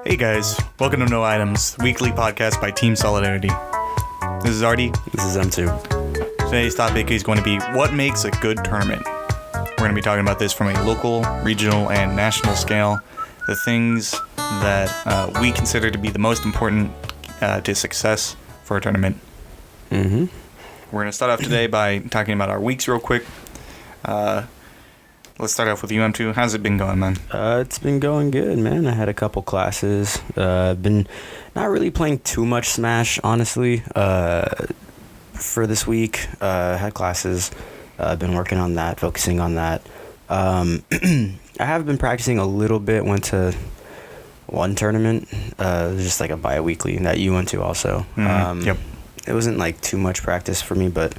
Hey guys, welcome to No Items, the weekly podcast by Team Solidarity. This is Artie. This is M2. Today's topic is going to be what makes a good tournament. We're going to be talking about this from a local, regional, and national scale. The things that we consider to be the most important to success for a tournament. Mm-hmm. We're going to start off today by talking about our weeks real quick. Let's start off with you, M2. How's it been going, man? It's been going good, man. I had a couple classes. I've been not really playing too much Smash, honestly. For this week, had classes. I've been working on that, focusing on that. I have been practicing a little bit. Went to one tournament, just like a bi-weekly that you went to also. Yep. It wasn't like too much practice for me, but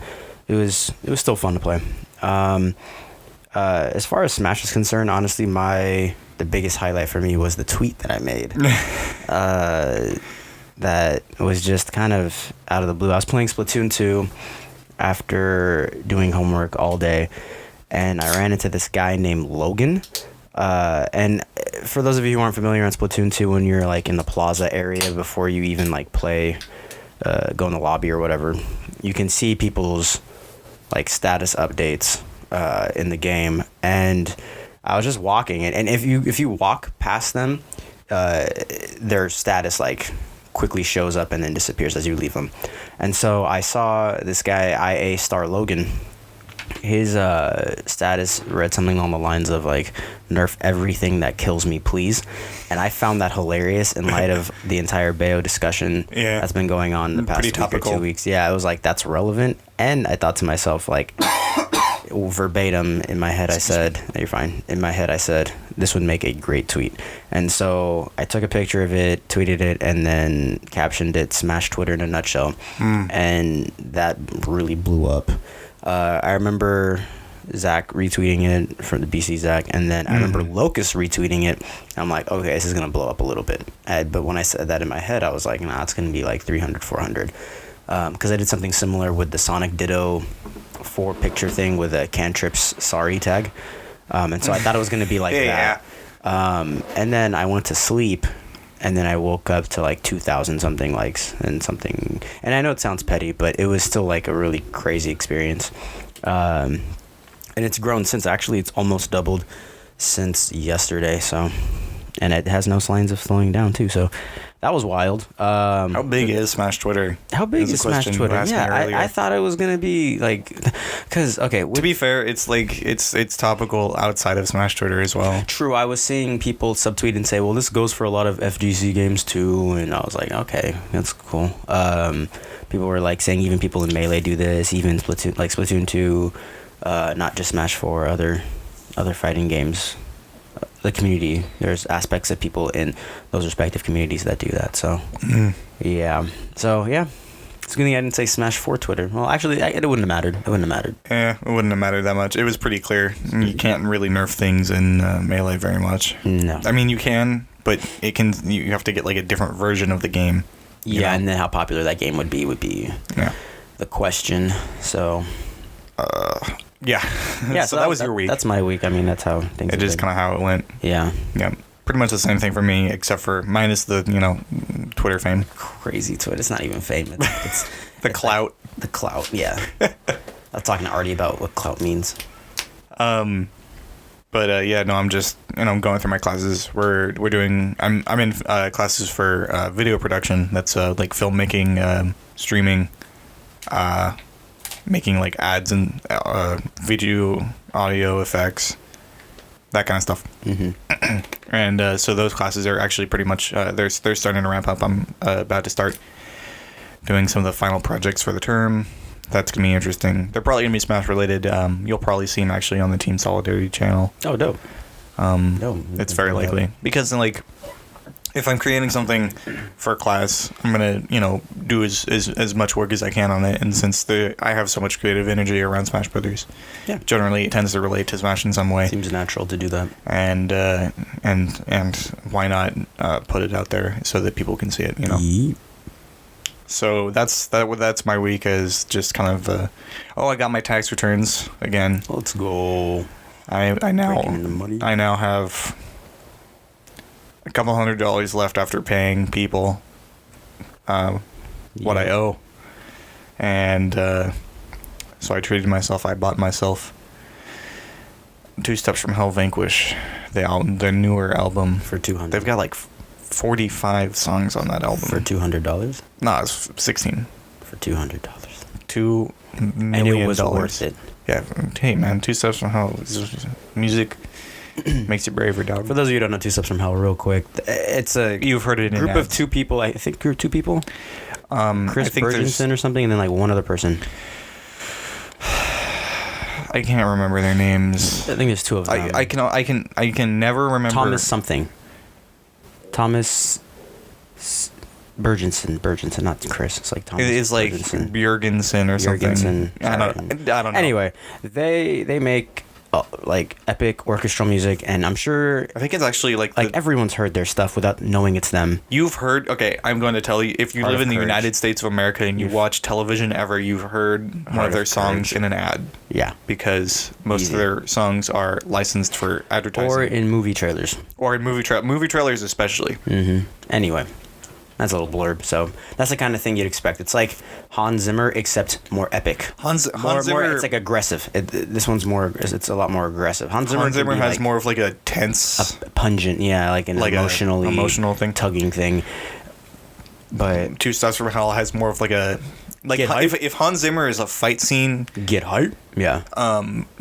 it was still fun to play. As far as Smash is concerned, honestly, the biggest highlight for me was the tweet that I made. That was just kind of out of the blue. I was playing Splatoon 2 after doing homework all day, and I ran into this guy named Logan. And for those of you who aren't familiar on Splatoon 2, when you're like in the plaza area before you even like play, go in the lobby or whatever, you can see people's like status updates in the game, and I was just walking, and if you walk past them, their status like quickly shows up and then disappears as you leave them. And so I saw this guy IA Star Logan. His status read something along the lines of like, nerf everything that kills me, please. And I found that hilarious in light of the entire Bayo discussion that's been going on the past week or 2 weeks. Yeah, I was like, that's relevant. And I thought to myself, like, verbatim in my head, I said, you're fine. In my head, I said, this would make a great tweet. And so I took a picture of it, tweeted it, and then captioned it, Smash Twitter in a nutshell. And that really blew up. I remember Zach retweeting it from the BC Zach, and then I remember Locust retweeting it. I'm like, okay, this is going to blow up a little bit. But when I said that in my head, I was like, nah, it's going to be like 300, 400. Because I did something similar with the Sonic Ditto 4-picture thing with a cantrips sorry tag. And so I thought it was going to be like that. And then I went to sleep, and then I woke up to like 2,000 something likes and something. And I know it sounds petty, but it was still like a really crazy experience. And it's grown since. Actually, it's almost doubled since yesterday. So, and it has no signs of slowing down too. So that was wild. How big is Smash Twitter? How big is Smash Twitter? Yeah, I thought it was gonna be like, because okay. To be fair, it's like it's topical outside of Smash Twitter as well. True, I was seeing people subtweet and say, "Well, this goes for a lot of FGC games too," and I was like, "Okay, that's cool." People were like saying even people in Melee do this, even Splatoon 2, not just Smash 4, other fighting games. The community, there's aspects of people in those respective communities that do that. So yeah, it's good thing I didn't say Smash 4 Twitter. Well, actually, it wouldn't have mattered. Yeah, it wouldn't have mattered that much. It was pretty clear. You can't really nerf things in Melee very much. No, I mean you can, but you have to get like a different version of the game. Yeah, and then how popular that game would be the question. So yeah. So that was your week. That's my week. I mean, that's how things. It is kind of how it went. Yeah. Pretty much the same thing for me, except for minus the Twitter fame. Crazy Twitter. It's not even fame. It's the clout. Like the clout. Yeah. I was talking to Artie about what clout means. I'm just going through my classes. We're doing. I'm in classes for video production. That's like filmmaking, streaming, making like ads and video, audio effects, that kind of stuff. And so those classes are actually pretty much they're starting to ramp up. I'm about to start doing some of the final projects for the term. That's gonna be interesting. They're probably gonna be Smash related. You'll probably see them actually on the Team Solidarity channel. Oh, dope. It's very likely because like, if I'm creating something for a class, I'm gonna do as much work as I can on it. And since I have so much creative energy around Smash Brothers, generally it tends to relate to Smash in some way. Seems natural to do that. And why not put it out there so that people can see it? Yep. So that's my week, is just kind of I got my tax returns again. Let's go. I now have a couple $100 left after paying people what I owe. And so I treated myself. I bought myself Two Steps from Hell Vanquish, their newer album. For $200. They've got like 45 songs on that album. For $200? No, it's 16. For $200. $2 million. And it was worth it. Yeah. Hey, man, Two Steps from Hell. Music makes you braver, dog. For those of you who don't know Two Steps from Hell, real quick, it's a You've heard it in group of ads. two people. I think two people. Chris I think Bergenson or something, and then like one other person. I can't remember their names. I think there's two of them. I can never remember. Thomas something. Thomas Bergenson, not Chris. It's like Thomas. It's like Bergenson. Bjorgensen or something. Bjorgensen. I don't know. Anyway, they make like epic orchestral music, and I'm sure I think it's actually like everyone's heard their stuff without knowing it's them. You've heard. Okay, I'm going to tell you. If you Heart live of in the Courage. United States of America and you watch television ever, you've heard one Heart of their of songs Courage. in an ad. Yeah. Because most Easy. of their songs are licensed for advertising. Or in movie trailers. Or in movie trailers especially. Anyway, that's a little blurb. So that's the kind of thing you'd expect. It's like Hans Zimmer, except more epic. Hans More, Zimmer. it's like aggressive. This one's more. It's a lot more aggressive. Hans Zimmer can be has like more of like a tense, pungent, yeah, like an like a emotional thing. tugging thing. But Two Steps from Hell has more of like a like Get hype. if Hans Zimmer is a fight scene, get hype. Yeah.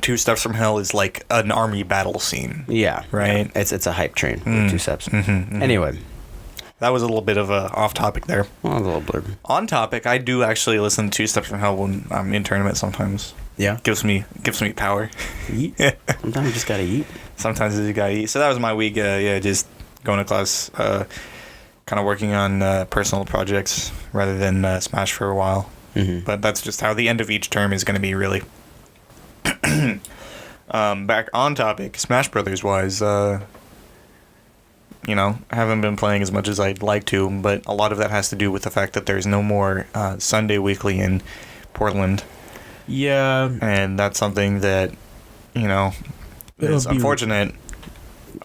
Two Steps from Hell is like an army battle scene. Yeah. Right. Yeah. It's a hype train. With Two Steps. Anyway, That was a little bit of a off topic there. well, a little blurb. On topic, I do actually listen to Two Steps from Hell when I'm in tournament sometimes. Yeah. Gives me power. Eat. Sometimes you just gotta eat. Sometimes you gotta eat. So that was my week. Just going to class, kind of working on personal projects rather than Smash for a while. But that's just how the end of each term is going to be, really. Back on topic, Smash Brothers wise, I haven't been playing as much as I'd like to, but a lot of that has to do with the fact that there's no more Sunday Weekly in Portland. Yeah. And that's something that, is unfortunate.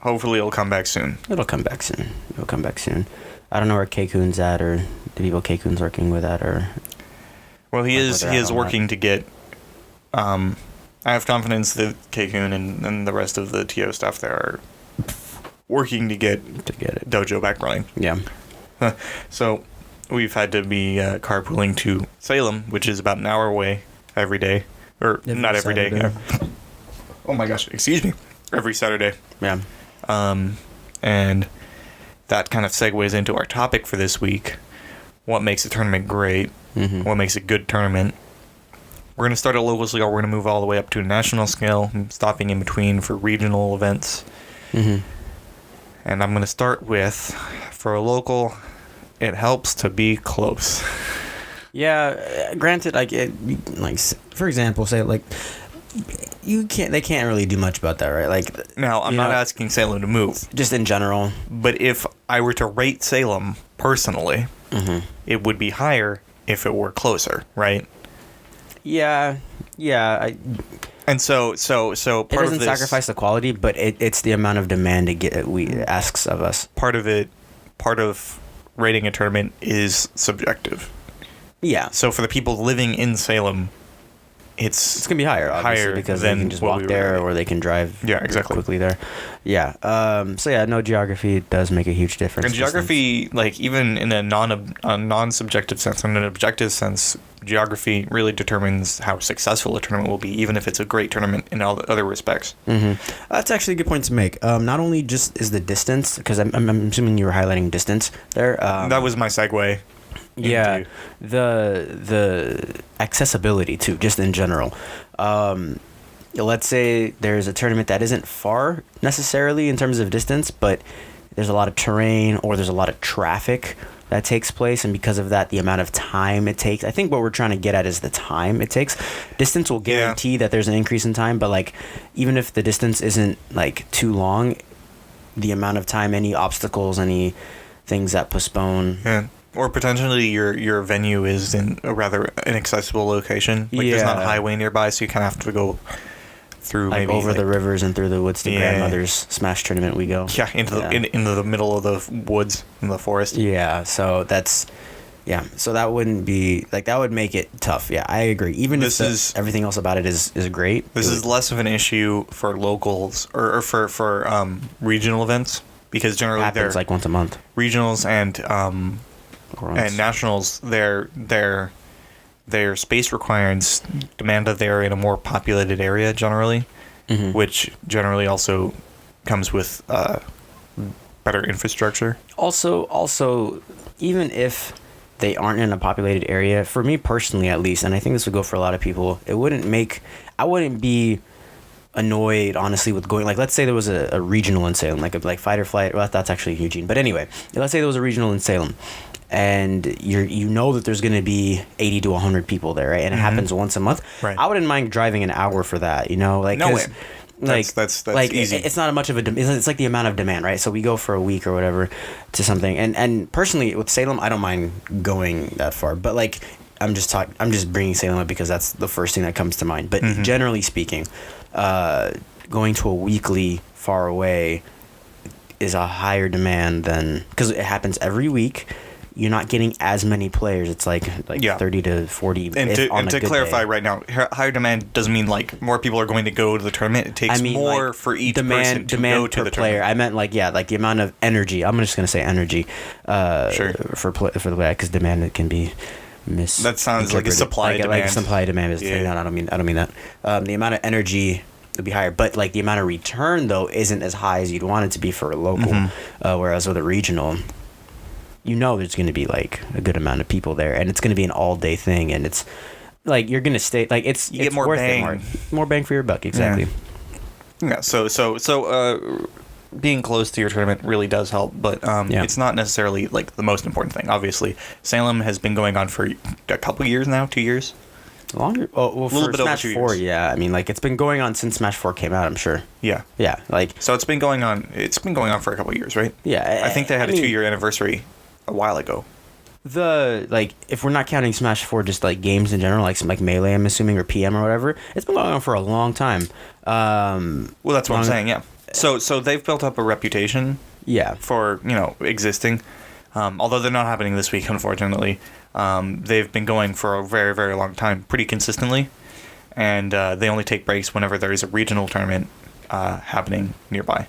Hopefully it'll come back soon. It'll come back soon. I don't know where K-Kun's at, or the people K-Kun's working with at, or... Well, he is whether I don't working to get... I have confidence that K-Kun and the rest of the TO staff there are working to get it. Dojo back running. Yeah. So we've had to be carpooling to Salem, which is about an hour away every day. Or not every day. Saturday. Oh my gosh, excuse me. Every Saturday. Yeah. And that kind of segues into our topic for this week. What makes a tournament great? What makes a good tournament? We're going to start at local scale. We're going to move all the way up to a national scale, stopping in between for regional events. And I'm going to start with, for a local, it helps to be close. Yeah, granted, for example, say, they can't really do much about that, right? Like, Now, I'm not asking Salem to move. just in general. But if I were to rate Salem personally, it would be higher if it were closer, right? Yeah. And so It part of doesn't this, sacrifice the quality, but it's the amount of demand it asks of us. part of rating a tournament is subjective. Yeah. So for the people living in Salem, It's gonna be higher, obviously, higher because they than can just what walk we there, were- or they can drive. Yeah, exactly. Quickly there. Yeah. So yeah, no, geography does make a huge difference. And geography, like even in a non-subjective sense, in an objective sense, geography really determines how successful a tournament will be, even if it's a great tournament in all the other respects. That's actually a good point to make. Not only just is the distance, because I'm assuming you were highlighting distance there. That was my segue. Yeah, into- the accessibility too, just in general. Let's say there's a tournament that isn't far necessarily in terms of distance, but there's a lot of terrain or there's a lot of traffic that takes place, and because of that, the amount of time it takes. I think what we're trying to get at is the time it takes. Distance will guarantee that there's an increase in time, but like even if the distance isn't like too long, the amount of time, any obstacles, any things that postpone. Yeah. Or potentially your venue is in a rather inaccessible location. Like there's not a Yeah. highway nearby, so you kind of have to go through like maybe over the rivers and through the woods to Yeah. grandmother's Smash tournament we go. Yeah, into the middle of the woods in the forest. Yeah, so that's so that wouldn't be like that would make it tough. Yeah, I agree. Even if everything else about it is great. This is less of an issue for locals or for regional events because generally happens like once a month. Regionals and nationals, their space requirements demand that they're in a more populated area generally, which generally also comes with better infrastructure. Also, even if they aren't in a populated area, for me personally at least, and I think this would go for a lot of people, I wouldn't be annoyed honestly with going, like, let's say there was a regional in Salem, like Fight or Flight. Well, that's actually Eugene, but anyway, let's say there was a regional in Salem, and you know that there's going to be 80 to 100 people there, right? And it happens once a month. Right. I wouldn't mind driving an hour for that, like no way. Like that's like easy. It's not much of a it's like the amount of demand, right? So we go for a week or whatever to something, and personally with Salem, I don't mind going that far, but like I'm just bringing Salem up because that's the first thing that comes to mind. But generally speaking, going to a weekly far away is a higher demand than, because it happens every week. You're not getting as many players. It's like 30 to 40. And to clarify right now, higher demand doesn't mean like more people are going to go to the tournament. It takes more like for each person to go to the player. tournament. I meant like the amount of energy. I'm just gonna say energy. Sure. For the way, because demand it can be That sounds like a supply demand. Like supply demand is the thing. No, I don't mean that. The amount of energy would be higher, but like the amount of return though isn't as high as you'd want it to be for a local. Whereas with a regional, there's going to be like a good amount of people there, and it's going to be an all-day thing, and it's like you're going to stay like it's get more worth bang. More bang for your buck, exactly. Yeah. So being close to your tournament really does help, but it's not necessarily like the most important thing. Obviously, Salem has been going on for a couple years now, 2 years. Longer? Oh, well, for Smash 4, yeah. I mean, like it's been going on since Smash 4 came out, I'm sure. Yeah. Yeah, like so it's been going on for a couple of years, right? Yeah. I think they had a 2-year anniversary a while ago. If we're not counting Smash 4 just like games in general, like Melee, I'm assuming, or PM or whatever, it's been going on for a long time. Well, that's what I'm saying, yeah. So they've built up a reputation for, existing. Although they're not happening this week, unfortunately. They've been going for a very, very long time, pretty consistently. And they only take breaks whenever there is a regional tournament happening nearby.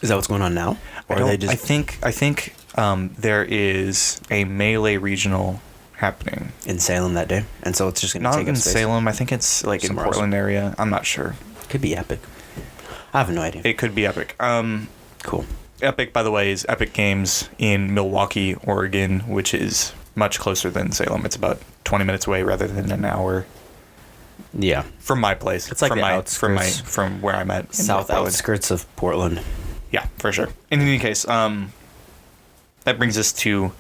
Is that what's going on now? Or I think there is a Melee regional happening in Salem that day, and so it's just going to take up space. Not in Salem. I think it's like somewhere in Portland area. I'm not sure. Could be Epic. I have no idea. It could be Epic. Cool. Epic, by the way, is Epic Games in Milwaukee, Oregon, which is much closer than Salem. It's about 20 minutes away rather than an hour. Yeah. From my place. It's like from where I'm at. South outskirts of Portland. Yeah, for sure. In any case, that brings us to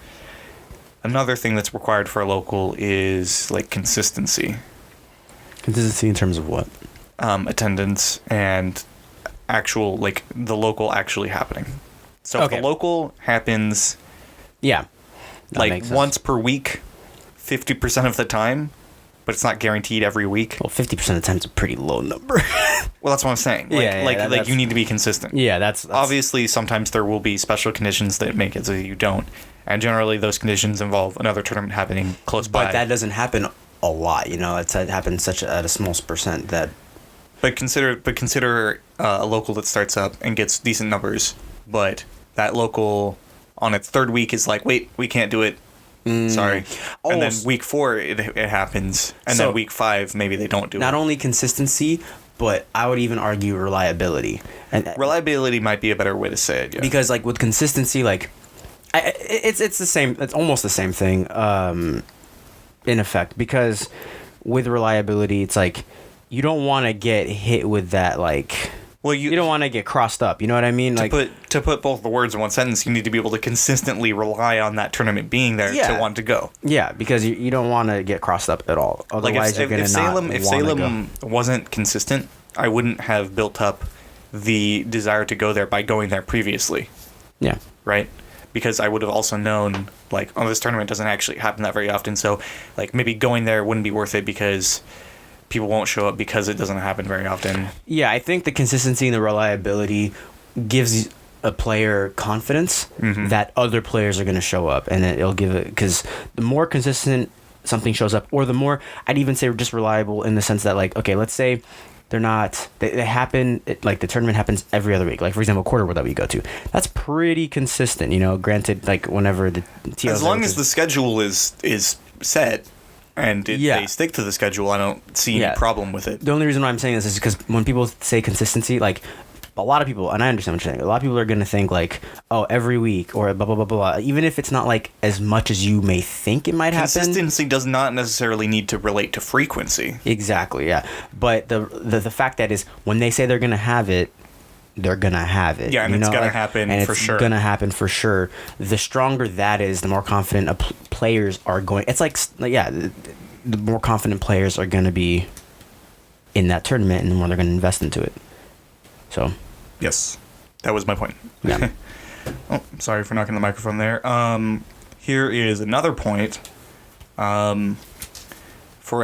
another thing that's required for a local is like consistency. Consistency in terms of what? Attendance and actual, like the local actually happening. So if the local happens like once per week, 50% of the time, but it's not guaranteed every week. Well, 50% of the time is a pretty low number. Well, that's what I'm saying. Like you need to be consistent. Yeah, that's obviously sometimes there will be special conditions that make it so you don't, and generally those conditions involve another tournament happening close by. But that doesn't happen a lot, it happens at a small percent that. But consider a local that starts up and gets decent numbers, but that local on its third week is like, wait, we can't do it. Sorry. And then week 4 it happens, and then week 5 maybe they don't do it. Not only consistency, but I would even argue reliability. And reliability might be a better way to say it. Yeah. Because like with consistency, like it's the same. It's almost the same thing, in effect. Because with reliability, it's like you don't want to get hit with that like. Well, you don't want to get crossed up. You know what I mean? To put both the words in one sentence, you need to be able to consistently rely on that tournament being there to want to go. Yeah, because you don't want to get crossed up at all. Otherwise, you're going to not want to go. If Salem wasn't consistent, I wouldn't have built up the desire to go there by going there previously. Yeah. Right? Because I would have also known, this tournament doesn't actually happen that very often, so, maybe going there wouldn't be worth it because people won't show up because it doesn't happen very often. Yeah, I think the consistency and the reliability gives a player confidence that other players are going to show up, and it'll give it, because the more consistent something shows up, or the more, I'd even say just reliable in the sense that, like, okay, let's say they're not, they happen, like the tournament happens every other week, like for example quarter that we go to, that's pretty consistent, you know, granted, like whenever the TOs, as long as the schedule is set and they stick to the schedule, I don't see any problem with it. The only reason why I'm saying this is because when people say consistency, like a lot of people, and I understand what you're saying, a lot of people are going to think like, oh, every week or blah, blah, blah, blah, even if it's not like as much as you may think it might happen. Consistency does not necessarily need to relate to frequency. Exactly, yeah. But the fact that is, when they say they're going to have it, they're going to have it. Yeah, and it's going to happen for sure. It's going to happen for sure. The stronger that is, the more confident players are going. It's like, yeah, the more confident players are going to be in that tournament, and the more they're going to invest into it. So, yes, that was my point. Yeah. Oh, sorry for knocking the microphone there. Here is another point. For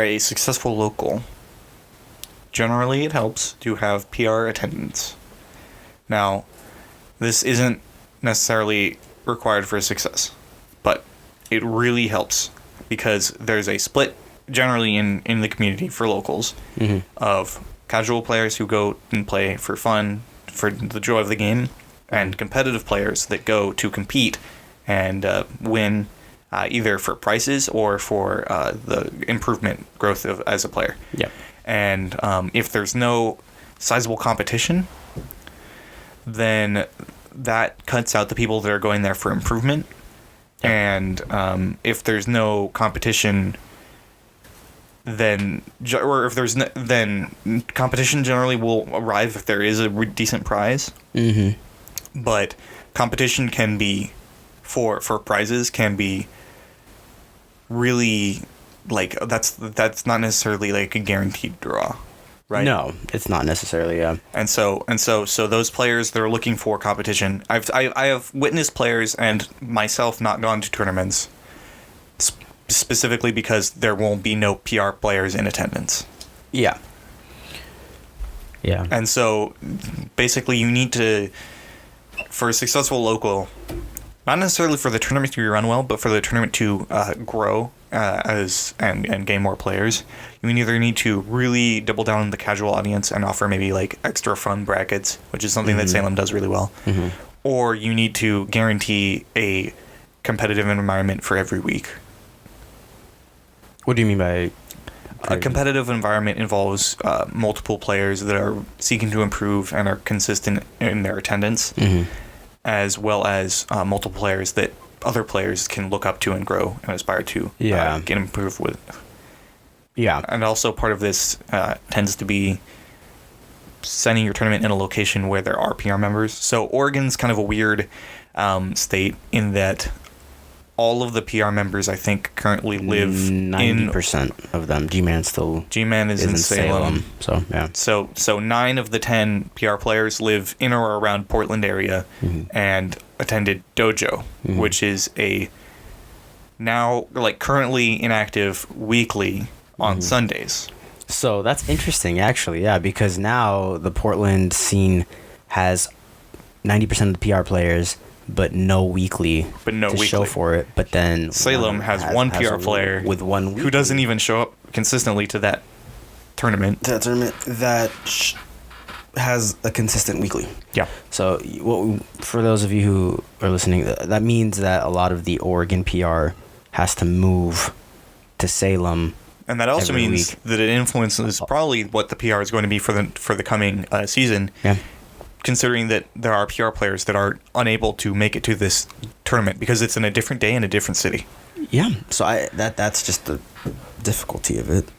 a successful local, generally it helps to have PR attendance. Now, this isn't necessarily required for success, but it really helps because there's a split generally in the community for locals of casual players who go and play for fun, for the joy of the game, and competitive players that go to compete and win either for prizes or for the improvement growth as a player. Yeah. And if there's no sizable competition, then that cuts out the people that are going there for improvement. Yeah. And if there's no competition, then competition generally will arrive if there is a decent prize. But competition can be for prizes can be really, like, that's not necessarily like a guaranteed draw, right? No, it's not necessarily. Yeah. And so those players that are looking for competition, I have witnessed players and myself not gone to tournaments specifically because there won't be no PR players in attendance. Yeah. Yeah. And so basically you need to, for a successful local, not necessarily for the tournament to run well, but for the tournament to grow and gain more players, you either need to really double down on the casual audience and offer maybe like extra fun brackets, which is something that Salem does really well, or you need to guarantee a competitive environment for every week. What do you mean by a competitive environment? Involves multiple players that are seeking to improve and are consistent in their attendance, as well as multiple players that other players can look up to and grow and aspire to get improved with. Yeah. And also part of this tends to be sending your tournament in a location where there are PR members. So Oregon's kind of a weird state in that all of the PR members, I think, currently live 90% of them. G-Man is in Salem. So, yeah. So 9 of the 10 PR players live in or around Portland area and attended Dojo, which is a now, like, currently inactive weekly on Sundays. So that's interesting, actually, yeah, because now the Portland scene has 90% of the PR players, but no weekly show for it. But then Salem has one PR player with 1 week who doesn't even show up consistently to that tournament. That has a consistent weekly. Yeah. So for those of you who are listening, that means that a lot of the Oregon PR has to move to Salem. And that also means that it influences probably what the PR is going to be for the coming season. Yeah. Considering that there are PR players that are unable to make it to this tournament because it's in a different day in a different city. Yeah, so that's just the difficulty of it.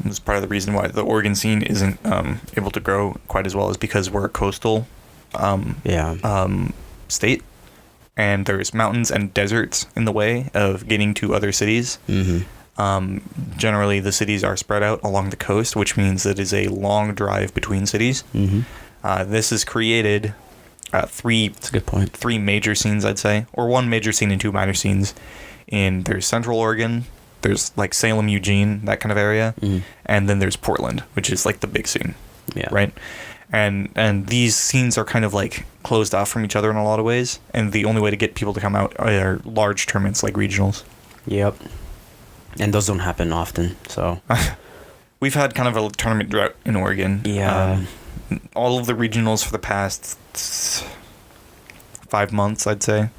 It's part of the reason why the Oregon scene isn't able to grow quite as well, is because we're a coastal state, and there's mountains and deserts in the way of getting to other cities. Generally, the cities are spread out along the coast, which means that it is a long drive between cities. This has created three major scenes, I'd say, or one major scene and 2 minor scenes. There's Central Oregon, there's like Salem, Eugene, that kind of area, and then there's Portland, which is like the big scene. Yeah. Right. And these scenes are kind of like closed off from each other in a lot of ways, and the only way to get people to come out are large tournaments like regionals. Yep. And those don't happen often, so. We've had kind of a tournament drought in Oregon. Yeah. All of the regionals for the past 5 months, I'd say,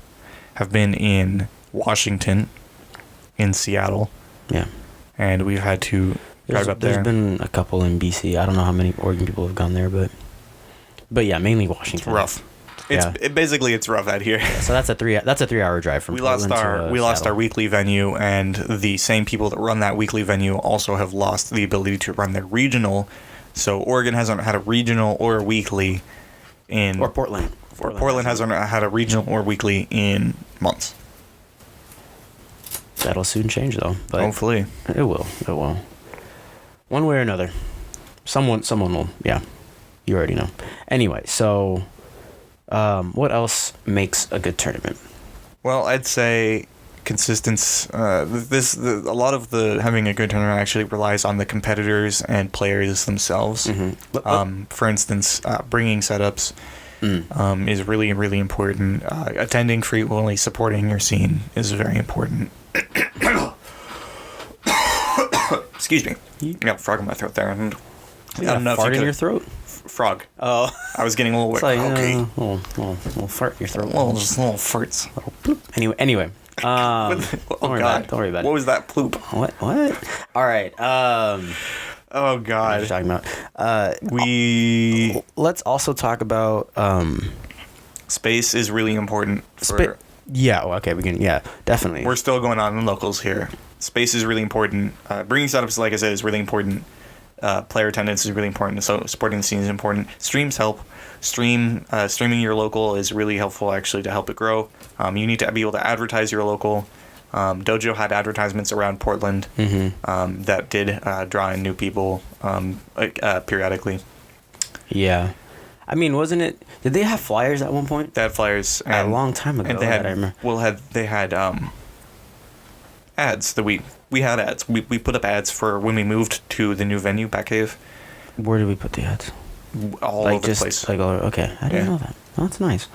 have been in Washington, in Seattle. Yeah. And we've had to drive up there. There's been a couple in BC. I don't know how many Oregon people have gone there, but yeah, mainly Washington. It's rough. It's rough out here. Yeah, so that's a 3-hour drive from Portland to we lost Seattle. our weekly venue, and the same people that run that weekly venue also have lost the ability to run their regional. So Oregon hasn't had a regional or a weekly in Portland. Portland hasn't had a regional or weekly in months. That'll soon change though. But hopefully it will. It will. One way or another. Someone will. Yeah. You already know. Anyway, so what else makes a good tournament? Well, I'd say consistency. A lot of the having a good tournament actually relies on the competitors and players themselves. For instance, bringing setups is really, really important. Attending frequently, supporting your scene is very important. Excuse me. I got a frog in my throat there. I don't know if fart you in your throat? Frog. Oh. I was getting a little It's like, okay. little fart in your throat. Little farts. Anyway. Oh God! Don't worry about it. What was that ploop? What? All right. Oh What God! are you talking about? Let's also talk about space is really important. For yeah. Okay. We can. Yeah. Definitely. We're still going on in locals here. Space is really important. Bringing setups, like I said, is really important. Player attendance is really important. So supporting the scene is important. Streams help. Streaming your local is really helpful actually to help it grow. You need to be able to advertise your local. Dojo had advertisements around Portland that did draw in new people periodically. Yeah. I mean, wasn't it? Did they have flyers at one point? They had flyers a long time ago. And they had. I remember. They had ads that we had ads. We put up ads for when we moved to the new venue, Batcave. Where did we put the ads? All over the place. Okay, I didn't know that. Oh, that's nice.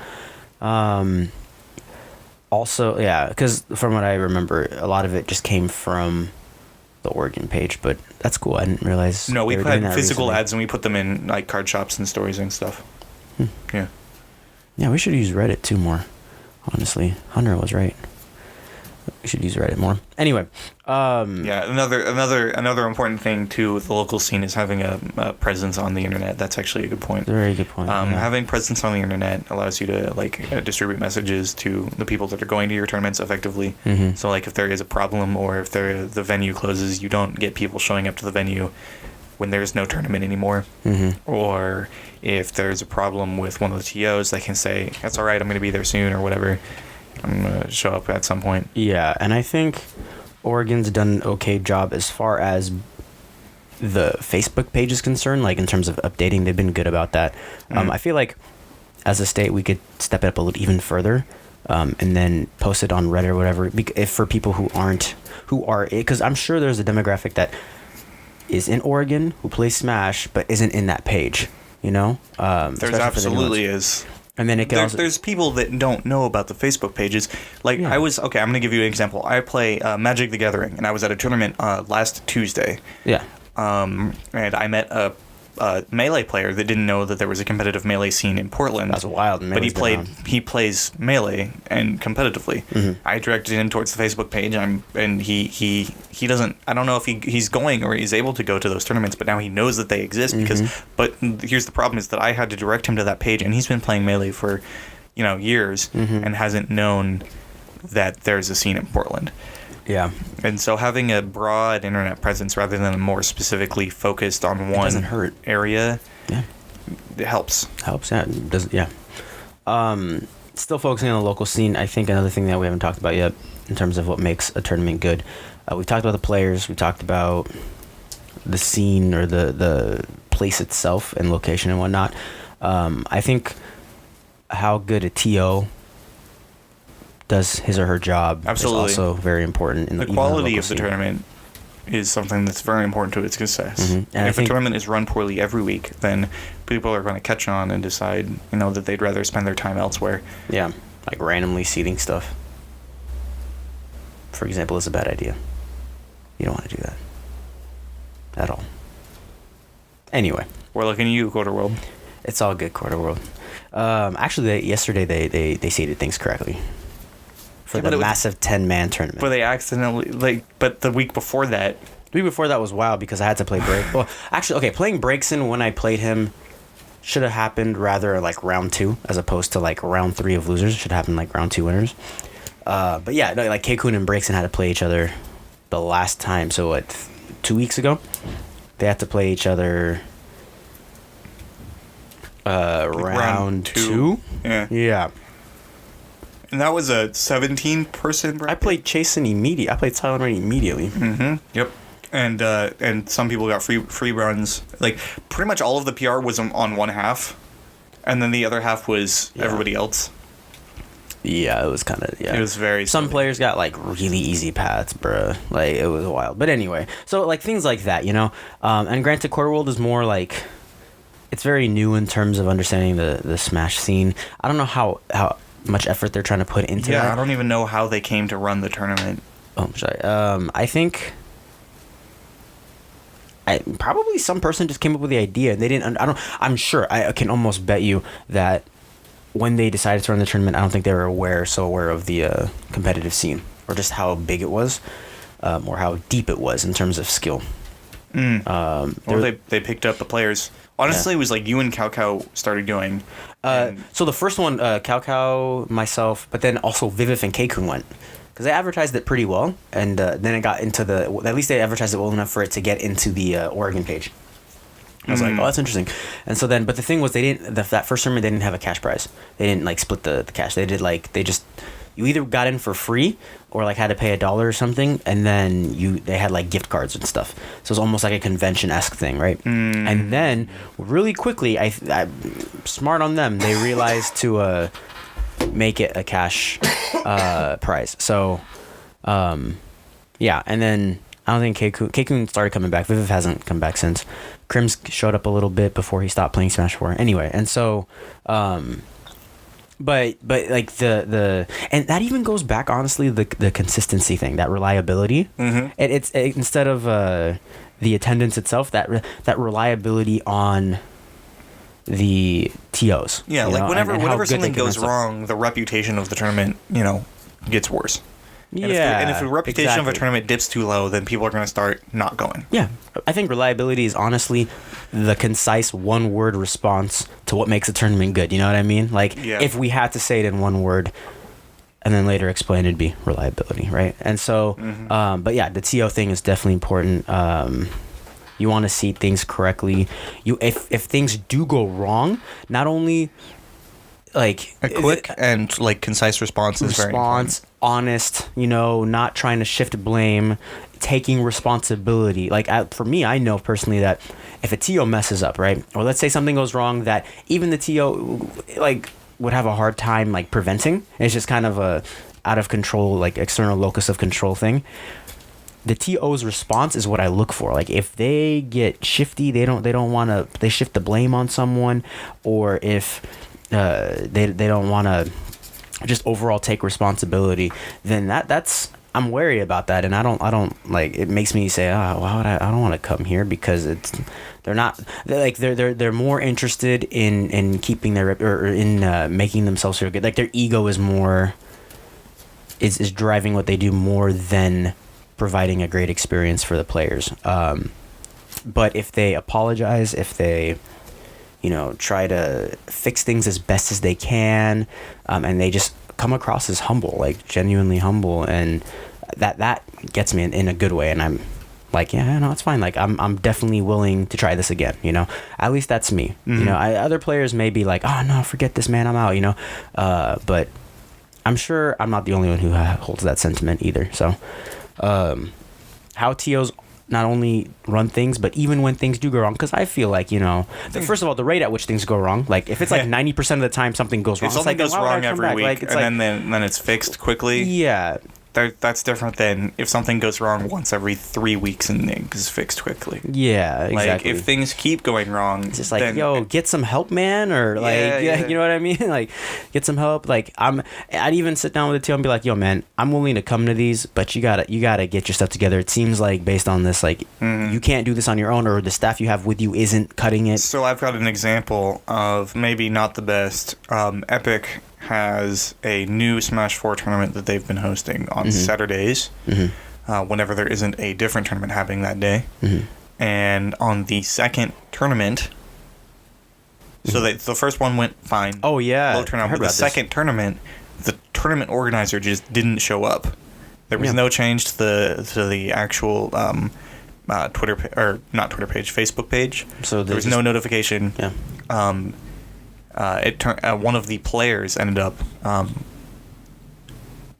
Also, yeah, because from what I remember, a lot of it just came from the Oregon page, but that's cool. I didn't realize. No, we had physical recently. Ads and we put them in like card shops and stores and stuff. Yeah. Yeah, we should use Reddit too more. Honestly, Hunter was right. We should use Reddit more. Anyway. Yeah, another important thing to the local scene is having a presence on the internet. That's actually a good point. Very good point. Having presence on the internet allows you to distribute messages to the people that are going to your tournaments effectively. So like if there is a problem or if the venue closes, you don't get people showing up to the venue when there's no tournament anymore. Or if there's a problem with one of the TOs, they can say, "That's all right, I'm going to be there soon," or whatever. I'm going to show up at some point. Yeah, and I think Oregon's done an okay job as far as the Facebook page is concerned, like in terms of updating. They've been good about that. I feel like as a state we could step it up a little even further and then post it on Reddit or whatever, if for people who are, because I'm sure there's a demographic that is in Oregon who plays Smash but isn't in that page, you know? There's absolutely is. And then it can there's people that don't know about the Facebook pages. Like I'm going to give you an example. I play Magic the Gathering, and I was at a tournament last Tuesday. Yeah. And I met a Melee player that didn't know that there was a competitive Melee scene in Portland. That's wild. But he plays Melee and competitively. I directed him towards the Facebook page, and he doesn't. I don't know if he's going or he's able to go to those tournaments, but now he knows that they exist because. But here's the problem: is that I had to direct him to that page, and he's been playing Melee for, years, and hasn't known that there's a scene in Portland. Yeah. And so having a broad internet presence rather than a more specifically focused on one area, it helps. Yeah. It does, yeah. Still focusing on the local scene, I think another thing that we haven't talked about yet in terms of what makes a tournament good. We talked about the players. We talked about the scene or the place itself and location and whatnot. I think how good a TO does his or her job Absolutely. is also very important. In the quality of the tournament is something that's very important to its success. Mm-hmm. And if a tournament is run poorly every week, then people are going to catch on and decide, that they'd rather spend their time elsewhere. Yeah, like randomly seeding stuff, for example, is a bad idea. You don't want to do that at all. Anyway, we're looking at you, Quarter World. It's all good, Quarter World. Actually, yesterday they seeded things correctly for the massive 10-man tournament. But they accidentally but the week before that. The week before that was wild because I had to play Break. Well, actually, okay, playing Breakson when I played him should have happened rather like round 2 as opposed to like round 3 of losers. It should happen like round 2 winners. But yeah, no, like K-Kun and Breakson had to play each other the last time. So what, 2 weeks ago? They had to play each other round 2? Yeah. Yeah. And that was a 17-person bracket? I played Chasen immediately. I played Silent Rain immediately. Mm-hmm. Yep. And some people got free runs. Like, pretty much all of the PR was on one half. And then the other half was everybody else. Yeah, it was kind of, It was very Some silly. players got, like, really easy paths, bruh. Like, it was wild. But anyway, so, like, things like that, And granted, Quarter World is more, like, it's very new in terms of understanding the Smash scene. I don't know how much effort they're trying to put into that. Yeah, I don't even know how they came to run the tournament. Oh, I'm sorry. I think... probably some person just came up with the idea and they didn't... I'm sure, I can almost bet you that when they decided to run the tournament, I don't think they were so aware of the competitive scene or just how big it was or how deep it was in terms of skill. Or they picked up the players. Honestly, it was like you and Cao Cao started going. So the first one, Cao Cao, myself, but then also Vivif and K-Kun went. Because they advertised it pretty well, and then it got into at least they advertised it well enough for it to get into the Oregon page. I was like, oh, that's interesting. And so then, but the thing was, they didn't, that first tournament, they didn't have a cash prize. They didn't, like, split the cash. They did, like, you either got in for free or, like, had to pay $1 or something, and then they had, like, gift cards and stuff. So it was almost like a convention-esque thing, right? And then, really quickly, I smart on them, they realized to make it a cash prize. So, yeah, and then I don't think K-Kun started coming back. Vivif hasn't come back since. Crims showed up a little bit before he stopped playing Smash 4. Anyway, and so, but like the and that even goes back, honestly, the consistency thing, that reliability. Mm-hmm. It's instead of the attendance itself, that reliability on the TOs. Yeah, like whenever something goes wrong, the reputation of the tournament, gets worse. And if the reputation of a tournament dips too low, then people are going to start not going. Yeah. I think reliability is honestly the concise one-word response to what makes a tournament good. You know what I mean? Like, if we had to say it in one word and then later explain, it'd be reliability, right? And so, but yeah, the TO thing is definitely important. You want to see things correctly. If things do go wrong, not only... like a quick and like concise response is very important. Honest, not trying to shift blame, taking responsibility. Like for me, I know personally that if a TO messes up, right, or let's say something goes wrong that even the TO like would have a hard time like preventing, it's just kind of a out of control, like external locus of control thing. The TO's response is what I look for. Like if they get shifty, they shift the blame on someone, or if they don't want to just overall take responsibility, then that's I'm wary about that, and I don't like it. Makes me say, why would I don't want to come here, because they're more interested in keeping their or in making themselves feel good. Like their ego is more is driving what they do more than providing a great experience for the players. But if they apologize, if they try to fix things as best as they can, and they just come across as humble, like genuinely humble, and that gets me in a good way, and I'm like, yeah, no, it's fine. Like I'm definitely willing to try this again. At least that's me. Mm-hmm. Other players may be like, oh no, forget this, man, I'm out. But I'm sure I'm not the only one who holds that sentiment either. So, how TOs not only run things, but even when things do go wrong, because I feel like, first of all, the rate at which things go wrong, like if it's like 90% of the time something goes wrong, if something goes wrong every week, like, and then it's fixed quickly. Yeah. That's different than if something goes wrong once every 3 weeks and it is fixed quickly. Yeah, exactly. Like, if things keep going wrong, it's just like, yo, get some help, man, or like, you know what I mean? Like, get some help. Like, I'd even sit down with the team and be like, yo, man, I'm willing to come to these, but you gotta get your stuff together. It seems like based on this, like, you can't do this on your own, or the staff you have with you isn't cutting it. So I've got an example of maybe not the best. Epic has a new Smash 4 tournament that they've been hosting on Saturdays, whenever there isn't a different tournament happening that day. And on the second tournament, so the first one went fine. Oh, yeah. Low turnout. But the second tournament, the tournament organizer just didn't show up. There was no change to the actual Twitter or not Twitter page, Facebook page. So there was no notification. Yeah. One of the players ended up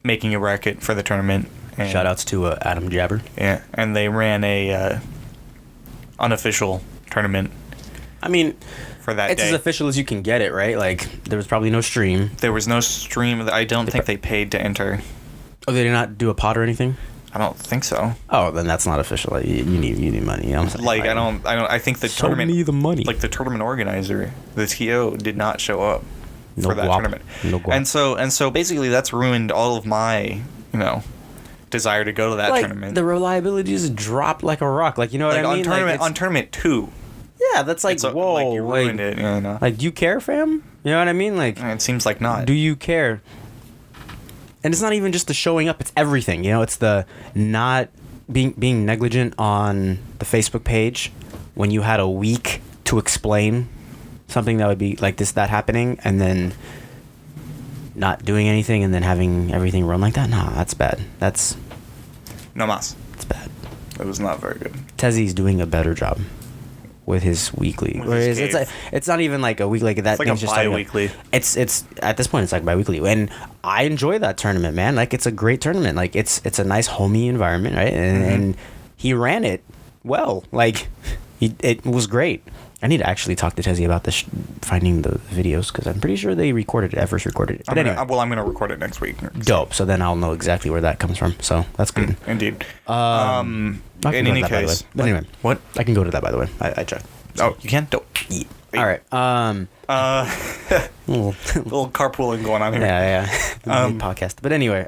making a bracket for the tournament. And, shout outs to Adam Jabber. Yeah, and they ran a unofficial tournament. I mean, for that it's day. As official as you can get it, right? Like, there was probably no stream. There was no stream. I don't think they paid to enter. Oh, they did not do a pot or anything? I don't think so. Oh, then that's not official. Like, you need money. You know what I'm saying? I think the show tournament. me the money. Like, the tournament organizer, the TO, did not show up for that guap. tournament. No guap. And so basically that's ruined all of my, desire to go to that tournament. The reliability just dropped like a rock. Like, you know what I mean? On tournament 2. Yeah, that's like, whoa. Like, you ruined it, Like, do you care, fam? You know what I mean? Like, it seems like not. Do you care? And it's not even just the showing up, it's everything. It's the not being negligent on the Facebook page when you had a week to explain something that would be like that happening, and then not doing anything and then having everything run like that. Nah, that's bad. That's no mas. It's bad. It was not very good. Tezzy's doing a better job with his weekly. It's not even like a week like that. It's like a bi-weekly. It's at this point it's like bi-weekly, and I enjoy that tournament, man. Like, it's a great tournament. Like, it's a nice homey environment, right? And he ran it well. Like, it was great. I need to actually talk to Tezzy about this, finding the videos, because I'm pretty sure they recorded it. Everest recorded it. But anyway. I'm going to record it next week. Dope. So then I'll know exactly where that comes from. So that's good. Indeed. In any case. But anyway. What? I can go to that, by the way. I checked. So. Oh, you can? Dope. Yeah. All right. Little carpooling going on here. Yeah. Podcast. But anyway.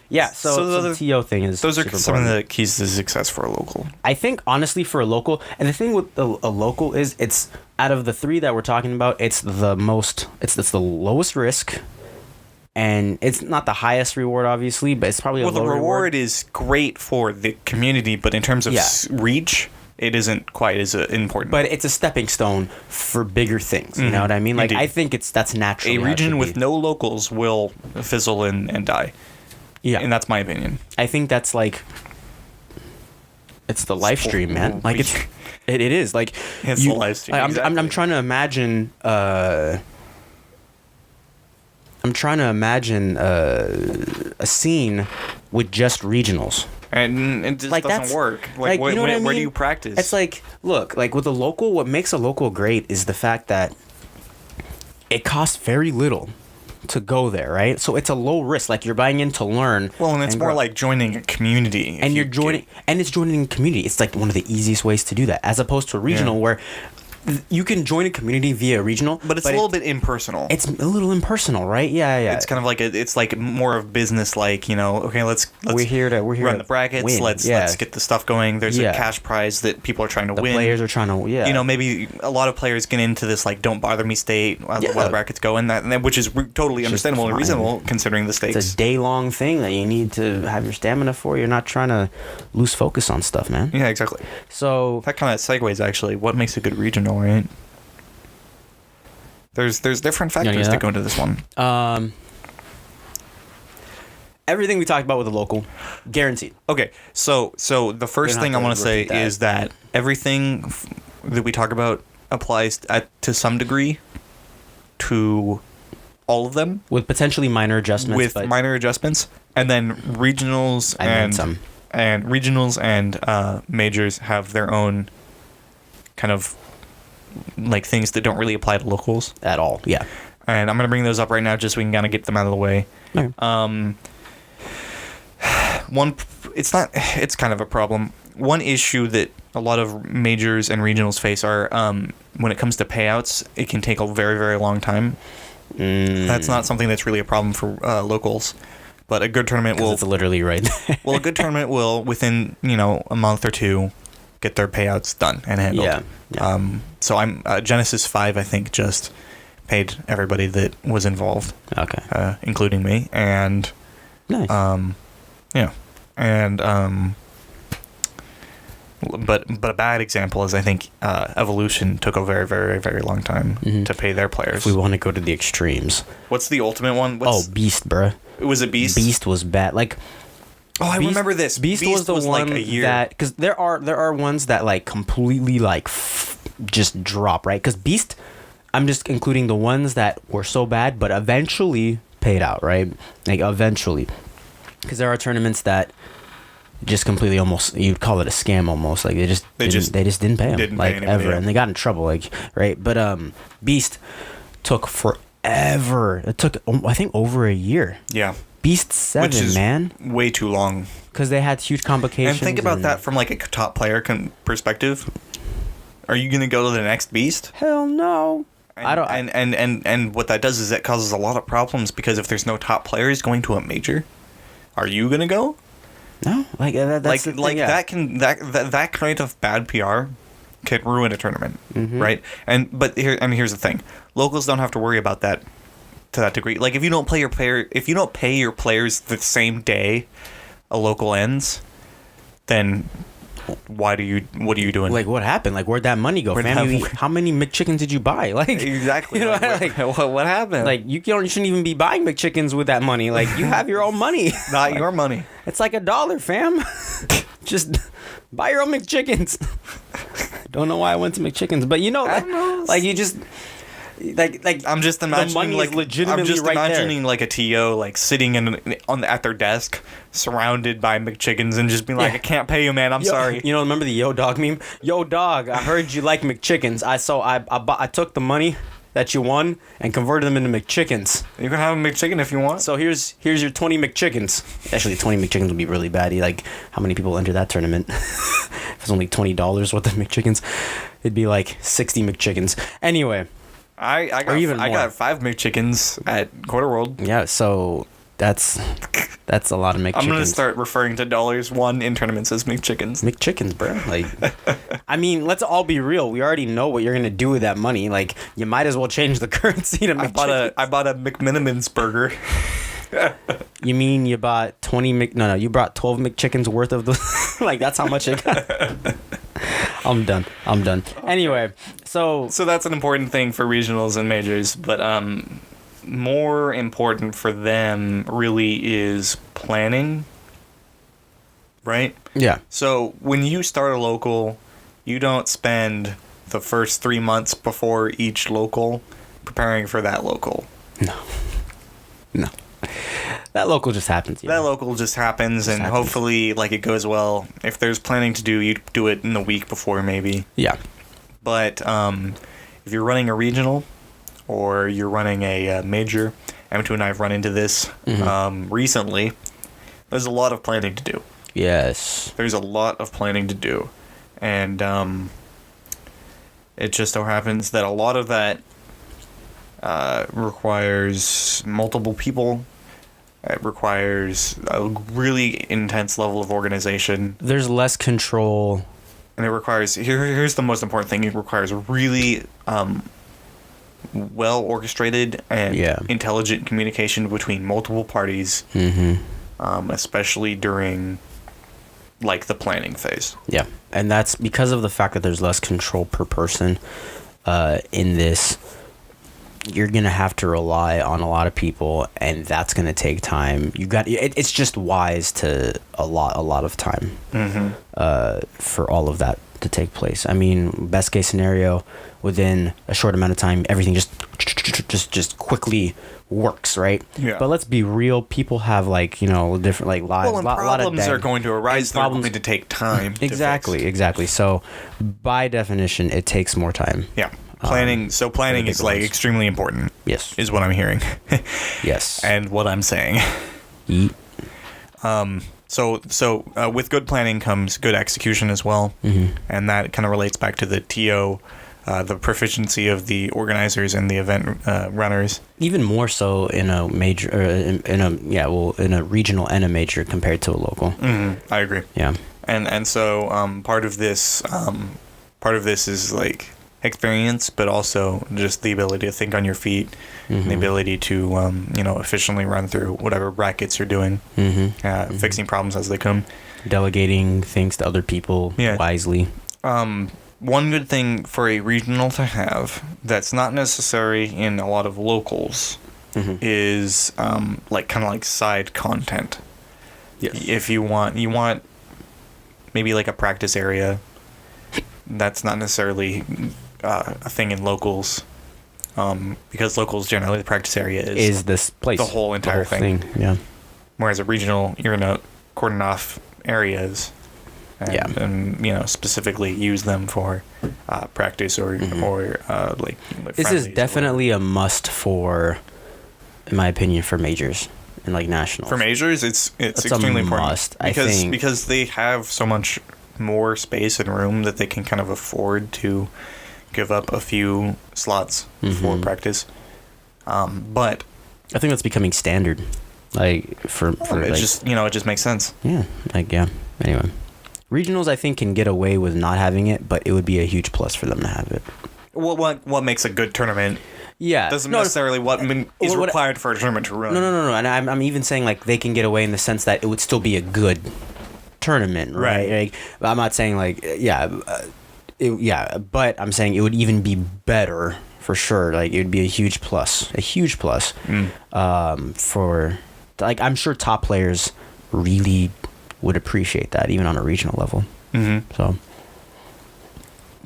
Yeah, so the TO thing is those are some of the keys to success for a local. I think, honestly, for a local, and the thing with a local is it's, out of the 3 that we're talking about, it's the lowest risk, and it's not the highest reward, obviously, but it's probably a low reward. Well, the reward is great for the community, but in terms of reach, it isn't quite as important. But it's a stepping stone for bigger things, you know what I mean? Like, I think that's natural. A region with no locals will fizzle and die. Yeah. And that's my opinion. I think that's like, it's the live stream, man. Like, it is. Like, it's the live stream. Exactly. I'm trying to imagine, a scene with just regionals. And it just doesn't work. Like, you know what I mean? Where do you practice? It's like, look, like with a local, what makes a local great is the fact that it costs very little to go there, right? So it's a low risk. Like, you're buying in to learn. Well, and it's more like joining a community. And it's joining a community. It's like one of the easiest ways to do that, as opposed to a regional where you can join a community via regional, but it's a little bit impersonal. It's a little impersonal, right? Yeah. It's kind of like it's like more of business, like, okay, let's we're here to run the brackets. Win. Let's get the stuff going. There's a cash prize that people are trying to win. The players are trying to maybe a lot of players get into this like don't bother me state while the brackets go, and that which is totally understandable and reasonable considering the stakes. It's a day-long thing that you need to have your stamina for. You're not trying to lose focus on stuff, man. Yeah, exactly. So that kind of segues actually. What makes a good regional, right? There's different factors that go into this one. Everything we talked about with the local, guaranteed. Okay, so the first thing I want to say is that everything that we talk about applies to some degree to all of them, with potentially minor adjustments. And then regionals and regionals and majors have their own kind of like things that don't really apply to locals at all. Yeah. And I'm gonna bring those up right now just so we can kind of get them out of the way. Okay. It's kind of a problem. One issue that a lot of majors and regionals face are when it comes to payouts, it can take a very, very long time. That's not something that's really a problem for locals, but a good tournament will. It's literally right there. Well, a good tournament will within a month or two get their payouts done and handled. Yeah. So I'm Genesis 5, I think, just paid everybody that was involved. Okay. Including me, and nice. But a bad example is I think Evolution took a very, very, very long time to pay their players. If we want to go to the extremes. What's the ultimate one? Beast, bruh. Was it Beast? Beast was bad. Like, I remember this. Beast was the one like a year. that, because there are ones that like completely like just drop, right? Because Beast, I'm just including the ones that were so bad, but eventually paid out, right? Like eventually, because there are tournaments that just completely almost, you'd call it a scam almost, like they just didn't pay them like ever, and they got in trouble, like, right? But Beast took forever. It took, I think, over a year. Yeah. Beast 7, which is man, way too long. Because they had huge complications. And think about that from like a top player perspective. Are you gonna go to the next Beast? Hell no. And what that does is it causes a lot of problems, because if there's no top players going to a major, are you gonna go? No, like that's that kind of bad PR can ruin a tournament, right? But here's the thing: locals don't have to worry about that to that degree. Like if you don't pay your players the same day a local ends, then what are you doing? Like, what happened? Like, where'd that money go, fam? How many McChickens did you buy? Like, exactly. You know, what happened? Like, you shouldn't even be buying McChickens with that money. Like, you have your own money. Not your money. It's like $1, fam. Just buy your own McChickens. Don't know why I went to McChickens, but like you just. Like I'm just imagining like legitimately like a TO like sitting at their desk surrounded by McChickens and just being like, I can't pay you, man, I'm sorry. Remember the Yo Dog meme? Yo Dog, I heard you like McChickens. I took the money that you won and converted them into McChickens. You can have a McChicken if you want. So here's your 20 McChickens. Actually, 20 McChickens would be really bad. Like, how many people enter that tournament? If it's only $20 worth of McChickens, it'd be like 60 McChickens. Anyway. I got 5 McChickens at Quarter World. Yeah, so that's a lot of McChickens. I'm gonna start referring to dollars won in tournaments as McChickens. McChickens, bro. Like, I mean, let's all be real. We already know what you're gonna do with that money. Like, you might as well change the currency to McChickens. I bought a McMinimans burger. You mean you bought 20 No, you brought 12 McChickens worth of the. Like, that's how much it got. I'm done. Anyway, so that's an important thing for regionals and majors, but more important for them really is planning, right? Yeah. So when you start a local, you don't spend the first 3 months before each local preparing for that local. No. That local just happens. That local just happens, and hopefully, like, it goes well. If there's planning to do, you do it in the week before, maybe. Yeah. But if you're running a regional or you're running a major, M2 and I have run into this recently. There's a lot of planning to do. Yes. There's a lot of planning to do, and it just so happens that a lot of that requires multiple people. It requires a really intense level of organization. There's less control. And it requires... Here's the most important thing. It requires really well-orchestrated and intelligent communication between multiple parties. Especially during, like, the planning phase. Yeah. And that's because of the fact that there's less control per person in this. You're gonna have to rely on a lot of people, and that's gonna take time. It's just wise to a lot of time for all of that to take place. I mean, best case scenario, within a short amount of time, everything just quickly works, right? Yeah. But let's be real. People have different lives. Well, and problems are going to arise. They're going to take time. Exactly. So, by definition, it takes more time. Yeah. Planning is extremely important. Yes. Is what I'm hearing. Yes. And what I'm saying. Yeet. So with good planning comes good execution as well. Mm-hmm. And that kind of relates back to the TO, the proficiency of the organizers and the event runners. Even more so in a major, in a regional and a major compared to a local. Mm-hmm. I agree. Yeah. And so part of this is like experience, but also just the ability to think on your feet, and the ability to efficiently run through whatever brackets you're doing, fixing problems as they come, delegating things to other people wisely. One good thing for a regional to have that's not necessary in a lot of locals is like side content. Yes. If you want maybe like a practice area that's not necessarily a thing in locals, because locals generally the practice area is this place, the whole entire thing. Yeah. Whereas a regional, you're gonna cordon off areas, and specifically use them for practice or like this is definitely a must for, in my opinion, for majors and like nationals. For majors, it's extremely important must, I think, because they have so much more space and room that they can kind of afford to give up a few slots for practice. But I think that's becoming standard. Like for it just makes sense. Yeah. Anyway, regionals I think can get away with not having it, but it would be a huge plus for them to have it. Well, what makes a good tournament? Yeah, doesn't necessarily is required for a tournament to run. No. And I'm even saying like they can get away in the sense that it would still be a good tournament, right? Like, I'm not saying like but I'm saying it would even be better for sure. Like it would be a huge plus for like I'm sure top players really would appreciate that even on a regional level.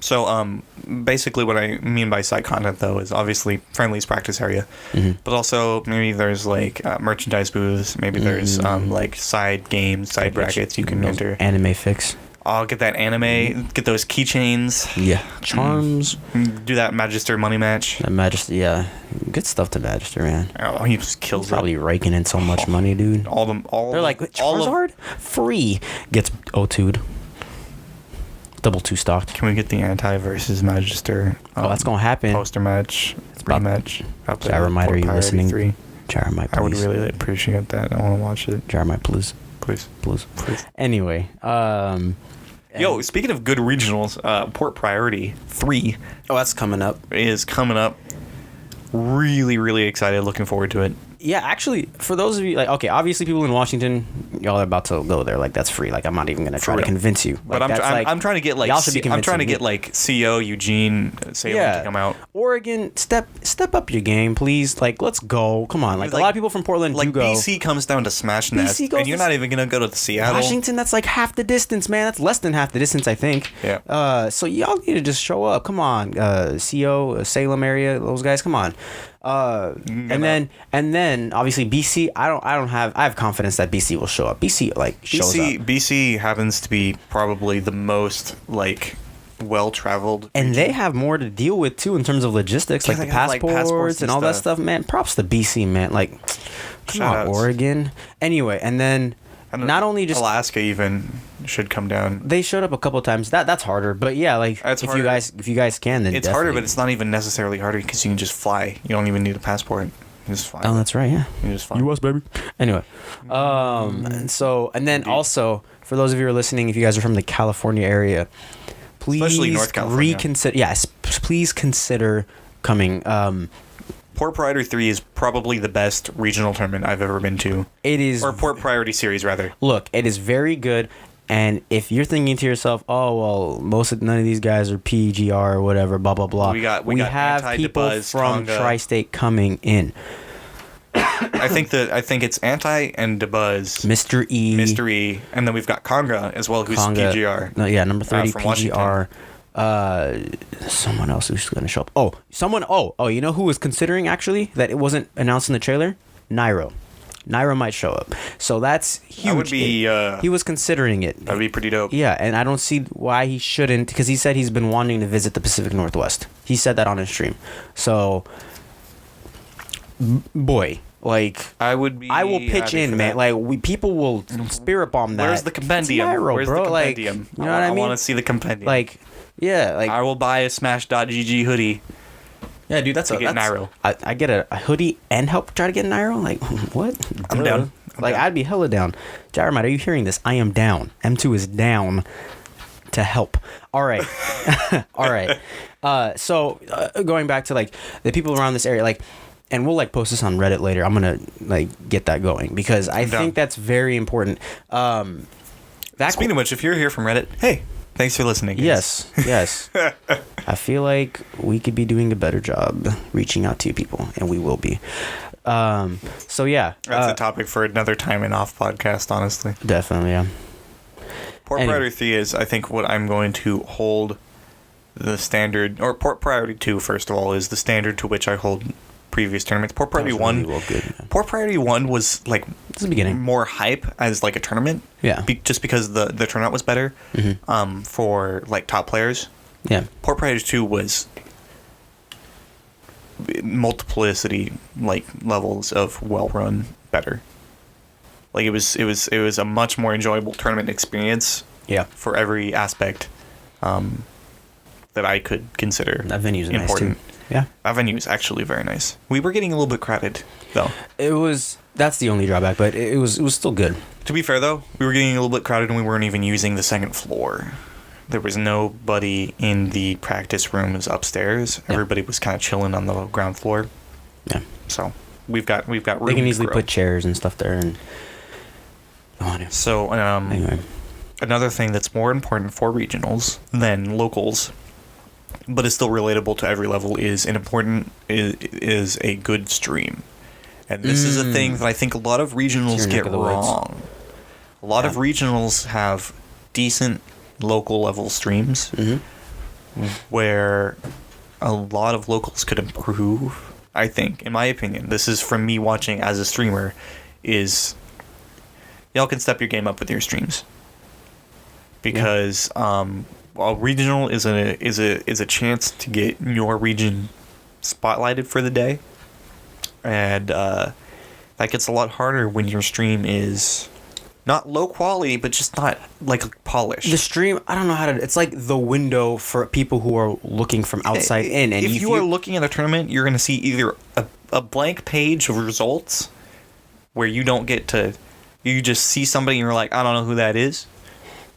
So basically what I mean by side content though is obviously friendlies practice area, but also maybe there's like merchandise booths, maybe there's like side games, side brackets you can enter. Anime fix. I'll get that anime, get those keychains. Yeah. Charms. Do that Magister money match. That Magister, yeah. Good stuff to Magister, man. Oh, he just kills it. Probably raking in so much money, dude. They're like, Charizard? Free. Gets O2'd. Double 2 stocked. Can we get the anti versus Magister? That's gonna happen. Poster match, rematch. Gyromite, are you listening? 3. Gyromite, please. I would really appreciate that. I want to watch it. Gyromite, please. Please. Anyway, yo, speaking of good regionals, Port Priority 3. Oh, that's coming up. Is coming up. Really, really excited. Looking forward to it. Yeah, actually, for those of you, like, okay, obviously people in Washington, y'all are about to go there. Like, that's free. Like, I'm not even going to try to convince you. Like, but I'm trying to get, like, I'm trying to get, like, CO, Eugene, Salem to come out. Oregon, step up your game, please. Like, let's go. Come on. Like, a lot of people from Portland do go. BC comes down to Smash Nest, and you're not even going to go to Seattle. Washington, that's like half the distance, man. That's less than half the distance, I think. Yeah. So y'all need to just show up. Come on. CO, Salem area, those guys, come on. And then obviously BC, I have confidence that BC will show up. BC shows up. BC happens to be probably the most like well-traveled, and they have more to deal with too in terms of logistics, like the passports and all that stuff, man. Props to BC, man. Like, come on, Oregon. Anyway, and then not only just Alaska even should come down. They showed up a couple of times. That's harder, but yeah, like if you guys can, then it's harder, but it's not even necessarily harder because you can just fly. You don't even need a passport. You just fly. Oh, that's right. Yeah, you just fly. US baby. Anyway, and then also for those of you who are listening, if you guys are from the California area, please especially North California, reconsider. Yes, please consider coming. Port Priority 3 is probably the best regional tournament I've ever been to. It is, or Port Priority Series rather. Look, it is very good. And if you're thinking to yourself, oh well, none of these guys are PGR or whatever, blah blah blah. We have people from Tri-State coming in. I think it's Anti and DeBuzz, Mr. E, and then we've got Conga as well, who's PGR. No, yeah, number 30 from PGR. Someone else who's going to show up. Oh, you know who was considering actually that it wasn't announced in the trailer? Nairo might show up. So that's huge. That would be he was considering it. That'd be pretty dope. Yeah, and I don't see why he shouldn't, because he said he's been wanting to visit the Pacific Northwest. He said that on his stream. So boy, like I will pitch in, man. Like people will spirit bomb that. Where's the compendium? Nairo, The compendium? Like, you know what I mean? I want to see the compendium. Like, yeah, like I will buy a Smash.gg hoodie. Yeah, dude, that's Nairo. I get a hoodie and help try to get Nairo. Like, what? I'm down. I'd be hella down. Jaromite, are you hearing this? I am down. M2 is down to help. All right, all right. So going back to like the people around this area, like, and we'll like post this on Reddit later. I'm gonna like get that going because I think that's very important. Speaking of which, if you're here from Reddit, hey. Thanks for listening, guys. Yes. I feel like we could be doing a better job reaching out to people, and we will be. So yeah, that's a topic for another time and off podcast. Honestly, definitely, yeah. Port Priority 3 is, I think, what I'm going to hold the standard, or Port Priority 2, first of all, is the standard to which I hold previous tournaments. Port Priority 1, really Port Priority 1 was like the beginning, more hype as like a tournament. Yeah. Just because the turnout was better for like top players. Yeah. Port Priority 2 was multiplicity like levels of well run better. Like it was a much more enjoyable tournament experience. Yeah. For every aspect that I could consider that venue's important. Nice too. Yeah. That venue is actually very nice. We were getting a little bit crowded though. That's the only drawback, but it was still good. To be fair though, we were getting a little bit crowded and we weren't even using the second floor. There was nobody in the practice rooms upstairs. Yeah. Everybody was kind of chilling on the ground floor. Yeah. So we've got room. They can easily put chairs and stuff there and So anyway. Another thing that's more important for regionals than locals, but is still relatable to every level, is a good stream. And this is a thing that I think a lot of regionals get wrong. A lot of regionals have decent local level streams where a lot of locals could improve. I think, in my opinion, this is from me watching as a streamer, is y'all can step your game up with your streams. Because while regional is a chance to get your region spotlighted for the day, and that gets a lot harder when your stream is not low quality, but just not like polished. The stream, I don't know how to. It's like the window for people who are looking from outside in. And if you are looking at a tournament, you're going to see either a blank page of results where you don't get to. You just see somebody and you're like, I don't know who that is,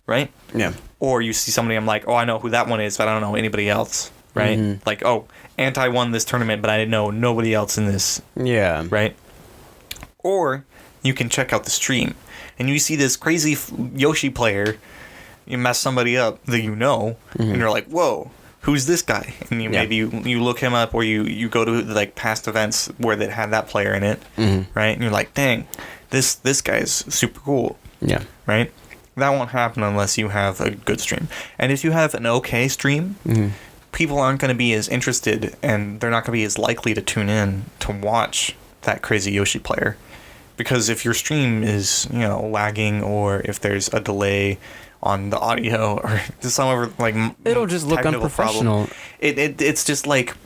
right? Yeah. Or you see somebody, I'm like, oh, I know who that one is, but I don't know anybody else, right? Mm-hmm. Like, oh, Anti won this tournament, but I didn't know nobody else in this. Yeah. Right? Or you can check out the stream, and you see this crazy Yoshi player, you mess somebody up that you know, and you're like, whoa, who's this guy? And maybe you look him up, or you go to like past events where they had that player in it, right? And you're like, dang, this guy's super cool. Yeah. Right? That won't happen unless you have a good stream. And if you have an okay stream, people aren't going to be as interested, and they're not going to be as likely to tune in to watch that crazy Yoshi player. Because if your stream is, lagging, or if there's a delay on the audio, or some other it'll just look unprofessional. It's just like,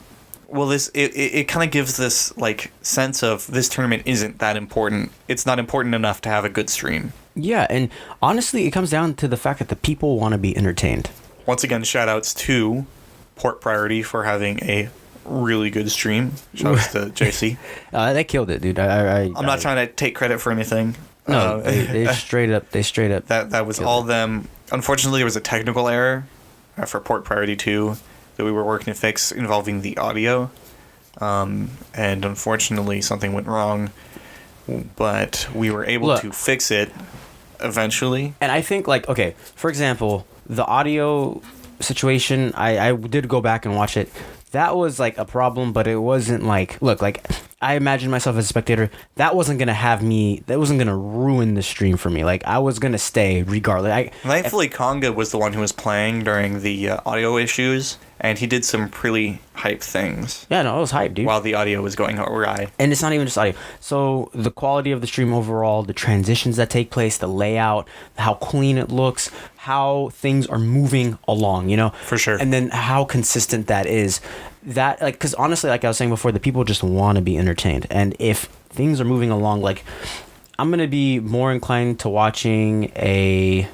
well, it kind of gives this like sense of this tournament isn't that important. It's not important enough to have a good stream. Yeah, and honestly, it comes down to the fact that the people want to be entertained. Once again, shout-outs to Port Priority for having a really good stream. Shout-outs to JC. They killed it, dude. I'm not trying to take credit for anything. No, they straight up. That was all them. Unfortunately, there was a technical error for Port Priority 2 that we were working to fix involving the audio. And unfortunately, something went wrong. But we were able to fix it eventually. And I think, for example, the audio situation, I did go back and watch it. That was, a problem, but it wasn't, I imagined myself as a spectator. That wasn't gonna ruin the stream for me. Like, I was gonna stay regardless. Thankfully, Conga was the one who was playing during the audio issues, and he did some pretty hype things. Yeah, no, it was hype, dude. While the audio was going awry. And it's not even just audio. So the quality of the stream overall, the transitions that take place, the layout, how clean it looks, how things are moving along, you know? For sure. And then how consistent that is. That, like, because honestly, like I was saying before, the people just want to be entertained. And if things are moving along, like, I'm going to be more inclined to watching an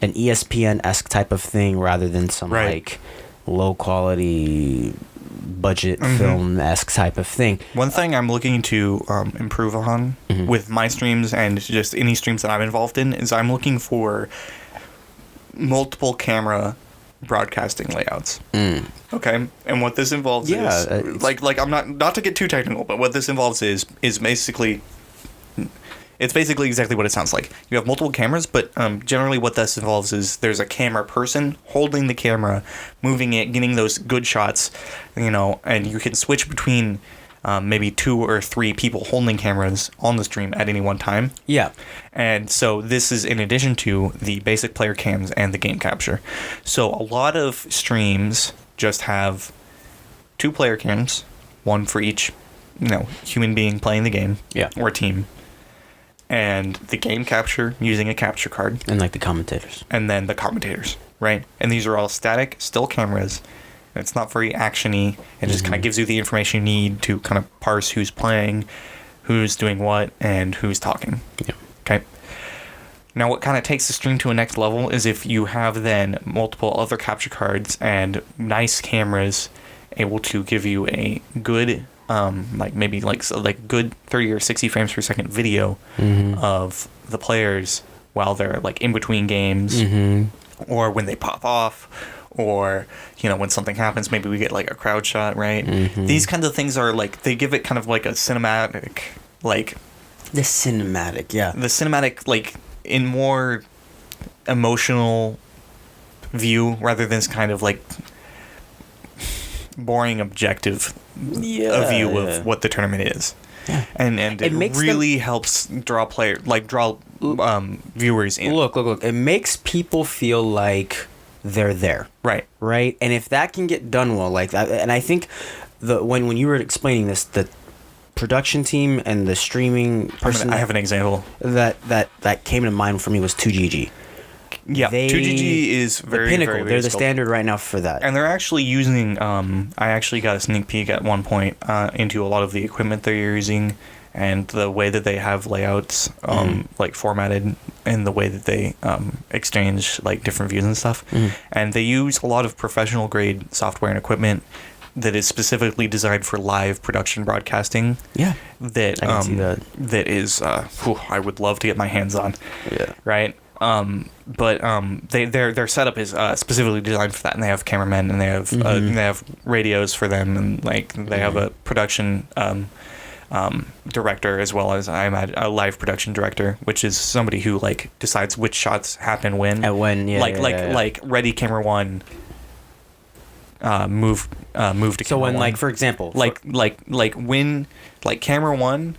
ESPN-esque type of thing rather than some, like, low quality budget film-esque type of thing. One thing I'm looking to improve on with my streams and just any streams that I'm involved in is I'm looking for multiple camera broadcasting layouts. Okay, and what this involves is like I'm not to get too technical, but what this involves is basically it's basically exactly what it sounds like. You have multiple cameras, but generally what this involves is there's a camera person holding the camera, moving it, getting those good shots, you know, and you can switch between maybe 2 or 3 people holding cameras on the stream at any one time. Yeah. And so this is in addition to the basic player cams and the game capture. So a lot of streams just have 2 player cams, one for each, you know, human being playing the game or team. And the game capture using a capture card. And like the commentators. And then the commentators, right? And these are all static, still cameras. And it's not very action-y. It just kind of gives you the information you need to kind of parse who's playing, who's doing what, and who's talking. Yeah. Okay. Now, what kind of takes the stream to a next level is if you have then multiple other capture cards and nice cameras able to give you a good, like good 30 or 60 frames per second video of the players while they're like in between games or when they pop off. Or, you know, when something happens, maybe we get, like, a crowd shot, right? These kinds of things are, like, they give it kind of, like, a cinematic, like... The cinematic, yeah. The cinematic, like, in more emotional view rather than kind of, like, boring objective view of what the tournament is. Yeah. And it really helps draw viewers in. Look. It makes people feel like... they're there, right, and if that can get done well, like that, and I think when you were explaining this, the production team and the streaming person, I have an example that came to mind for me was 2GG. Yeah, 2GG is very the pinnacle. Very, very they're the skilled. Standard right now for that, and they're actually using. I actually got a sneak peek at one point into a lot of the equipment they're using. And the way that they have layouts, like formatted, and the way that they exchange like different views and stuff, and they use a lot of professional grade software and equipment that is specifically designed for live production broadcasting. Yeah, that I can see that. That is, I would love to get my hands on. Yeah, right. But their setup is specifically designed for that, and they have cameramen, and they have radios for them, and like they have a production. Director as well as I imagine a live production director, which is somebody who like decides which shots happen when. At when, yeah. Like ready camera one. Move to. So camera when one. like for example, like when like camera one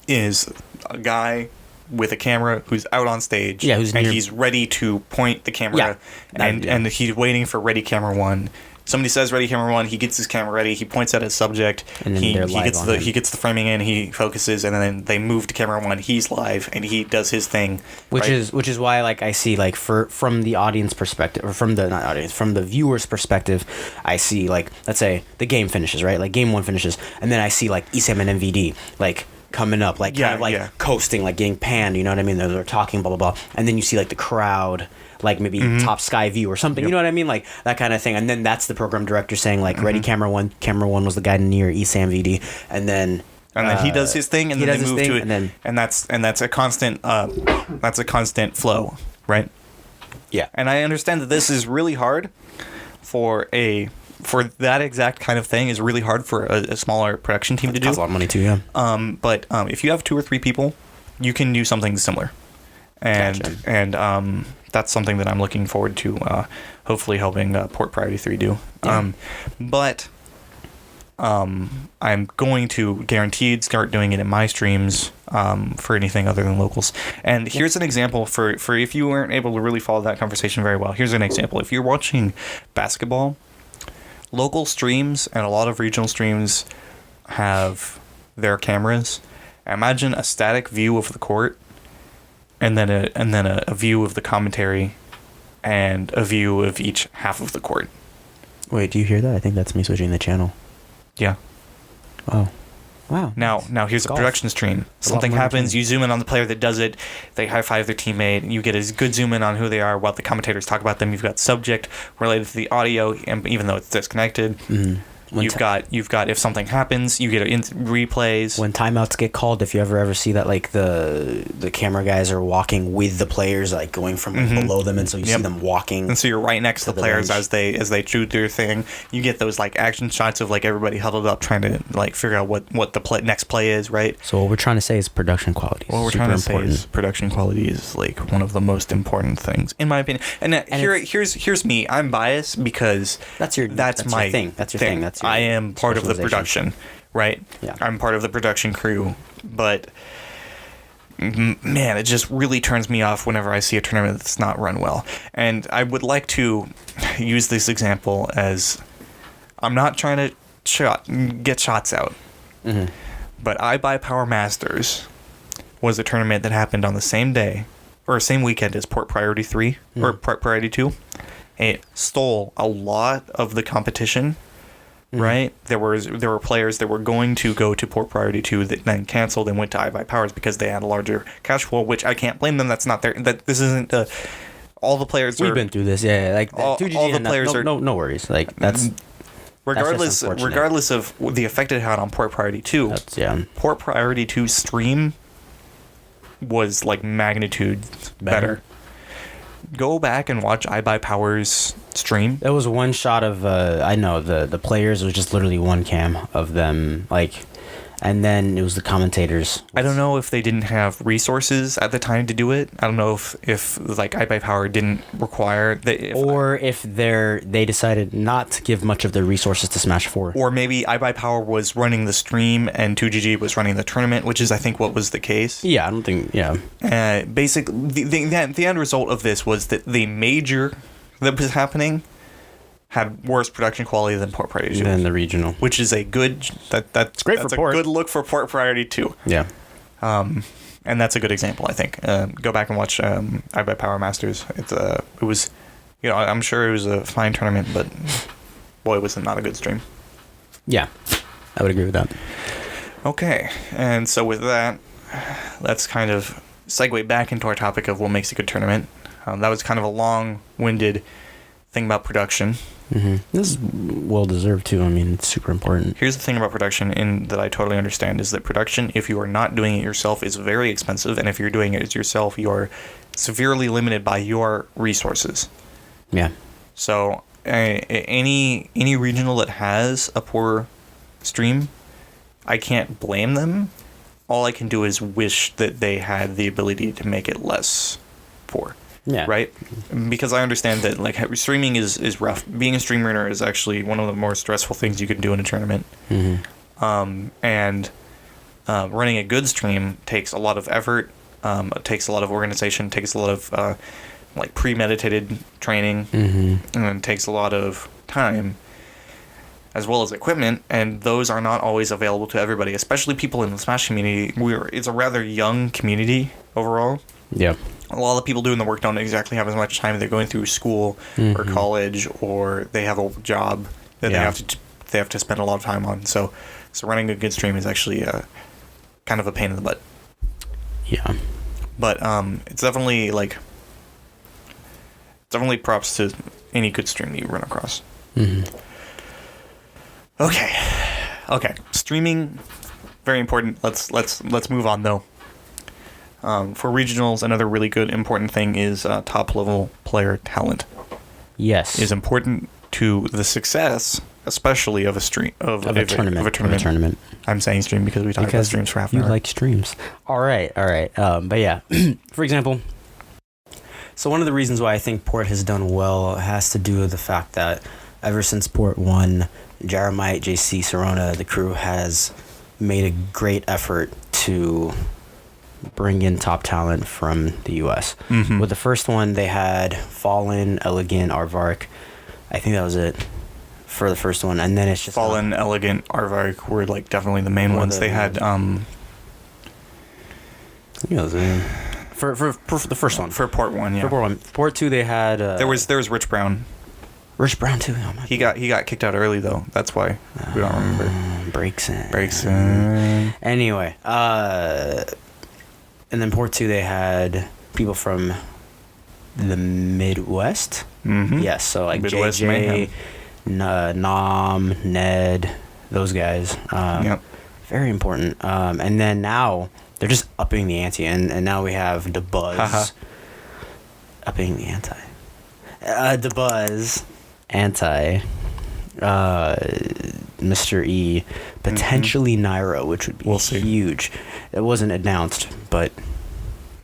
is a guy with a camera who's out on stage. Yeah, he's ready to point the camera. And he's waiting for ready camera one. Somebody says ready camera one, he gets his camera ready, he points at his subject, and then he gets the framing in, he focuses, and then they move to camera one, he's live and he does his thing. Which is why like I see like from the audience perspective, or from the viewer's perspective, I see like, let's say the game finishes, right? Like game 1 finishes, and then I see like ESAM and MVD like coming up, like kind of like coasting, like getting panned, you know what I mean? They're talking, blah blah blah. And then you see like the crowd, like maybe top sky view or something, you know what I mean, like that kind of thing. And then that's the program director saying like ready camera one was the guy near ESAM VD, and then he does his thing, and then they move to it, and that's a constant flow, right? Yeah. And I understand that this is really hard for that exact kind of thing is really hard for a smaller production team to do. Costs a lot of money too, yeah. But if you have 2 or 3 people, you can do something similar, and that's something that I'm looking forward to, hopefully helping Port Priority 3 do. Yeah. But I'm going to guaranteed start doing it in my streams for anything other than locals. And here's an example for if you weren't able to really follow that conversation very well. Here's an example. If you're watching basketball, local streams and a lot of regional streams have their cameras. Imagine a static view of the court, and then a view of the commentary, and a view of each half of the court. Wait, do you hear that? I think that's me switching the channel. Yeah. Oh. Wow. Now here's a production stream. Something happens, you zoom in on the player that does it, they high-five their teammate, you get a good zoom in on who they are while the commentators talk about them. You've got subject related to the audio, and even though it's disconnected. Mm-hmm. You've got if something happens, you get replays. When timeouts get called, if you ever see that, like the camera guys are walking with the players, like going from below them, and so you see them walking. And so you're right next to the players bench as they shoot their thing. You get those like action shots of like everybody huddled up trying to like figure out what the next play is, right? So what we're trying to say is production quality. What we're trying to say is production quality is like one of the most important things, in my opinion. And here's me. I'm biased because that's my thing. That's your thing. I am part of the production, right? Yeah. I'm part of the production crew, but man, it just really turns me off whenever I see a tournament that's not run well. And I would like to use this example as I'm not trying to get shots out, but iBuyPower Masters was a tournament that happened on the same day or same weekend as Port Priority 3 or Port Priority 2. It stole a lot of the competition. Right, there were players that were going to go to Port Priority 2 that then canceled and went to iBuyPowers because they had a larger cash flow, which I can't blame them. That's not their. This isn't all the players. We've been through this, yeah. Like all the players are no worries. Like that's regardless of the effect it had on Port Priority 2. Port Priority 2 stream was like magnitude better. Go back and watch iBuyPower's stream. There was one shot of I know the players. It was just literally one cam of them, like, and then it was the commentators. I don't know if they didn't have resources at the time to do it. I don't know if like iBuyPower didn't require if they decided not to give much of their resources to Smash 4. Or maybe iBuyPower was running the stream and 2GG was running the tournament, which is I think what was the case. Yeah, I don't think basically the end result of this was that the major that was happening had worse production quality than Port Priority 2. Than the regional. Which is a good... That's great for Port. That's a good look for Port Priority 2. Yeah. And that's a good example, I think. Go back and watch iBuyPower Masters. It was... I'm sure it was a fine tournament, but boy, was it not a good stream. Yeah. I would agree with that. Okay. And so with that, let's kind of segue back into our topic of what makes a good tournament. That was kind of a long-winded thing about production. Mm-hmm. This is well deserved too. I mean, it's super important. Here's the thing about production, and that I totally understand, is that production, if you are not doing it yourself, is very expensive, and if you're doing it yourself, you are severely limited by your resources. Yeah. So any regional that has a poor stream, I can't blame them. All I can do is wish that they had the ability to make it less poor. Yeah. Right? Because I understand that like streaming is rough. Being a stream runner is actually one of the more stressful things you can do in a tournament. Mm-hmm. And running a good stream takes a lot of effort. It takes a lot of organization. Takes a lot of like premeditated training. Mm-hmm. And it takes a lot of time, as well as equipment. And those are not always available to everybody, especially people in the Smash community. It's a rather young community overall. Yeah. A lot of people doing the work don't exactly have as much time. They're going through school or college, or they have a job that they have to spend a lot of time on. So running a good stream is actually kind of a pain in the butt. Yeah. But it's definitely props to any good stream that you run across. Mm-hmm. Okay. Streaming, very important. Let's move on though. For regionals, another really good important thing is top level player talent. Yes, is important to the success, especially of a tournament. I'm saying stream because we talked about streams for half an hour. You like streams. All right. But yeah, for example, so one of the reasons why I think Port has done well has to do with the fact that ever since Port 1, Jeremiah, JC, Serona, the crew has made a great effort to bring in top talent from the U.S. Mm-hmm. With the first one, they had Fallen, Elegant, Aardvark. I think that was it for the first one, and then it's just Fallen, Elegant, Aardvark were like definitely the main ones. They had for the first one. for Port 1, yeah. For Port 1. Port 2, they had There was Rich Brown. Rich Brown too. Oh, He got kicked out early though. That's why we don't remember. Breaks in. Anyway, and then Port 2, they had people from the Midwest. Mm-hmm. Yes, so like Midwest JJ, Mayhem. Nam, Ned, those guys. Yep. Very important. And then now they're just upping the ante, and now we have the Buzz upping the ante. The Buzz anti. Mr. E, potentially Nairo, which would be huge. It wasn't announced, but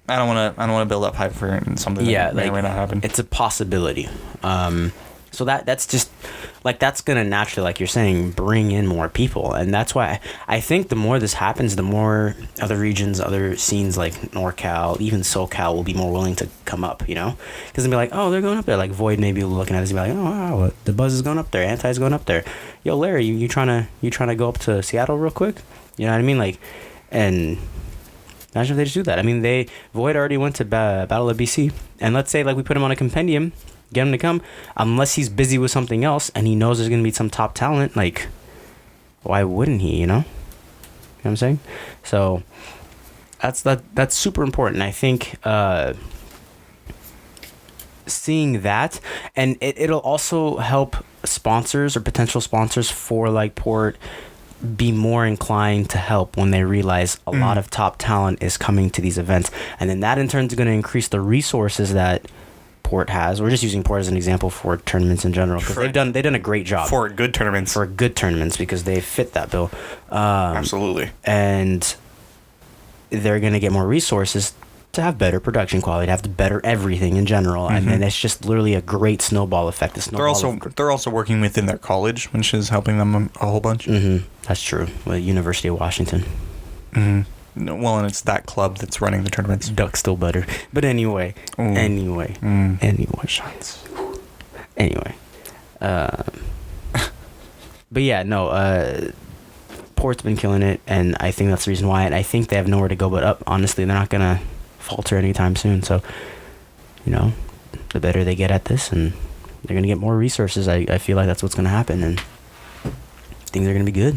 I don't want to build up hype for something that may or may not happen. It's a possibility. So that's just like that's gonna naturally, like you're saying, bring in more people, and that's why I think the more this happens, the more other regions, other scenes like NorCal, even SoCal, will be more willing to come up. Because they'll be like, oh, they're going up there. Like Void may be looking at this and be like, oh wow, the Buzz is going up there, Anti's going up there. Yo, Larry, you trying to go up to Seattle real quick? You know what I mean? Like, and imagine if they just do that. I mean, Void already went to Battle of BC, and let's say like we put him on a compendium. Get him to come, unless he's busy with something else and he knows there's gonna be some top talent. Like, why wouldn't he? You know what I'm saying? So that's super important. I think seeing that, and it'll also help sponsors or potential sponsors for like Port be more inclined to help when they realize a lot of top talent is coming to these events, and then that in turn is going to increase the resources that Port has. We're just using Port as an example for tournaments in general because they've done a great job for good tournaments because they fit that bill. Absolutely. And they're going to get more resources to have better production quality, to have better everything in general, and then it's just literally a great snowball effect. They're also working within their college, which is helping them a whole bunch. That's true. With University of Washington. No, well, and it's that club that's running the tournaments. Duck's still better. But anyway. Shots. Anyway. But yeah, no, Port's been killing it, and I think that's the reason why. And I think they have nowhere to go but up. Honestly, they're not going to falter anytime soon. So, the better they get at this, and they're going to get more resources, I feel like that's what's going to happen, and things are going to be good.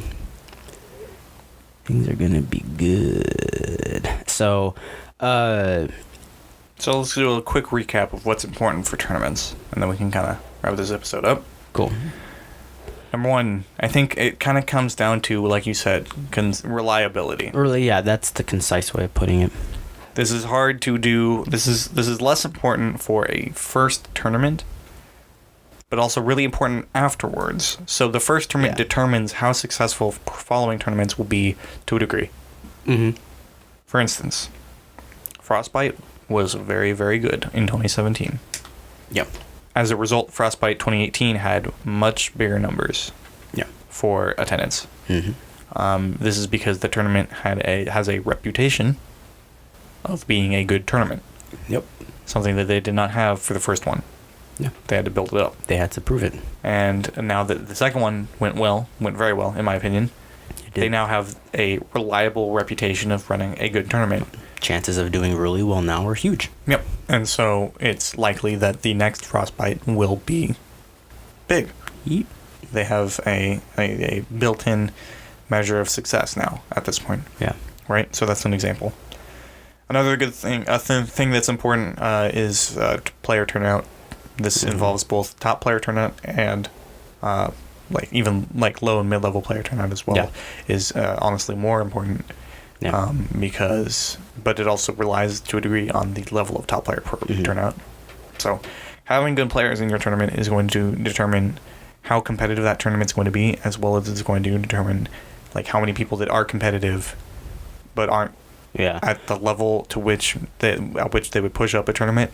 Things are gonna be good. So let's do a quick recap of what's important for tournaments, and then we can kind of wrap this episode up. Cool. Number one, I think it kind of comes down to, like you said, reliability. Really, yeah, that's the concise way of putting it. This is hard to do. This is less important for a first tournament, but also really important afterwards. So the first tournament determines how successful following tournaments will be to a degree. For instance, Frostbite was very, very good in 2017. Yep. As a result, Frostbite 2018 had much bigger numbers for attendance. This is because the tournament has a reputation of being a good tournament. Yep. Something that they did not have for the first one. Yeah. They had to build it up. They had to prove it. And now that the second one went very well, in my opinion. They now have a reliable reputation of running a good tournament. Chances of doing really well now are huge. Yep. And so it's likely that the next Frostbite will be big. Yep. They have a built-in measure of success now at this point. Yeah. Right? So that's an example. Another good thing, thing that's important is player turnout. This involves both top player turnout and even low and mid-level player turnout as well. Is honestly more important but it also relies to a degree on the level of top player turnout. So having good players in your tournament is going to determine how competitive that tournament's going to be, as well as it's going to determine how many people that are competitive but aren't Yeah. at the level to which they would push up a tournament,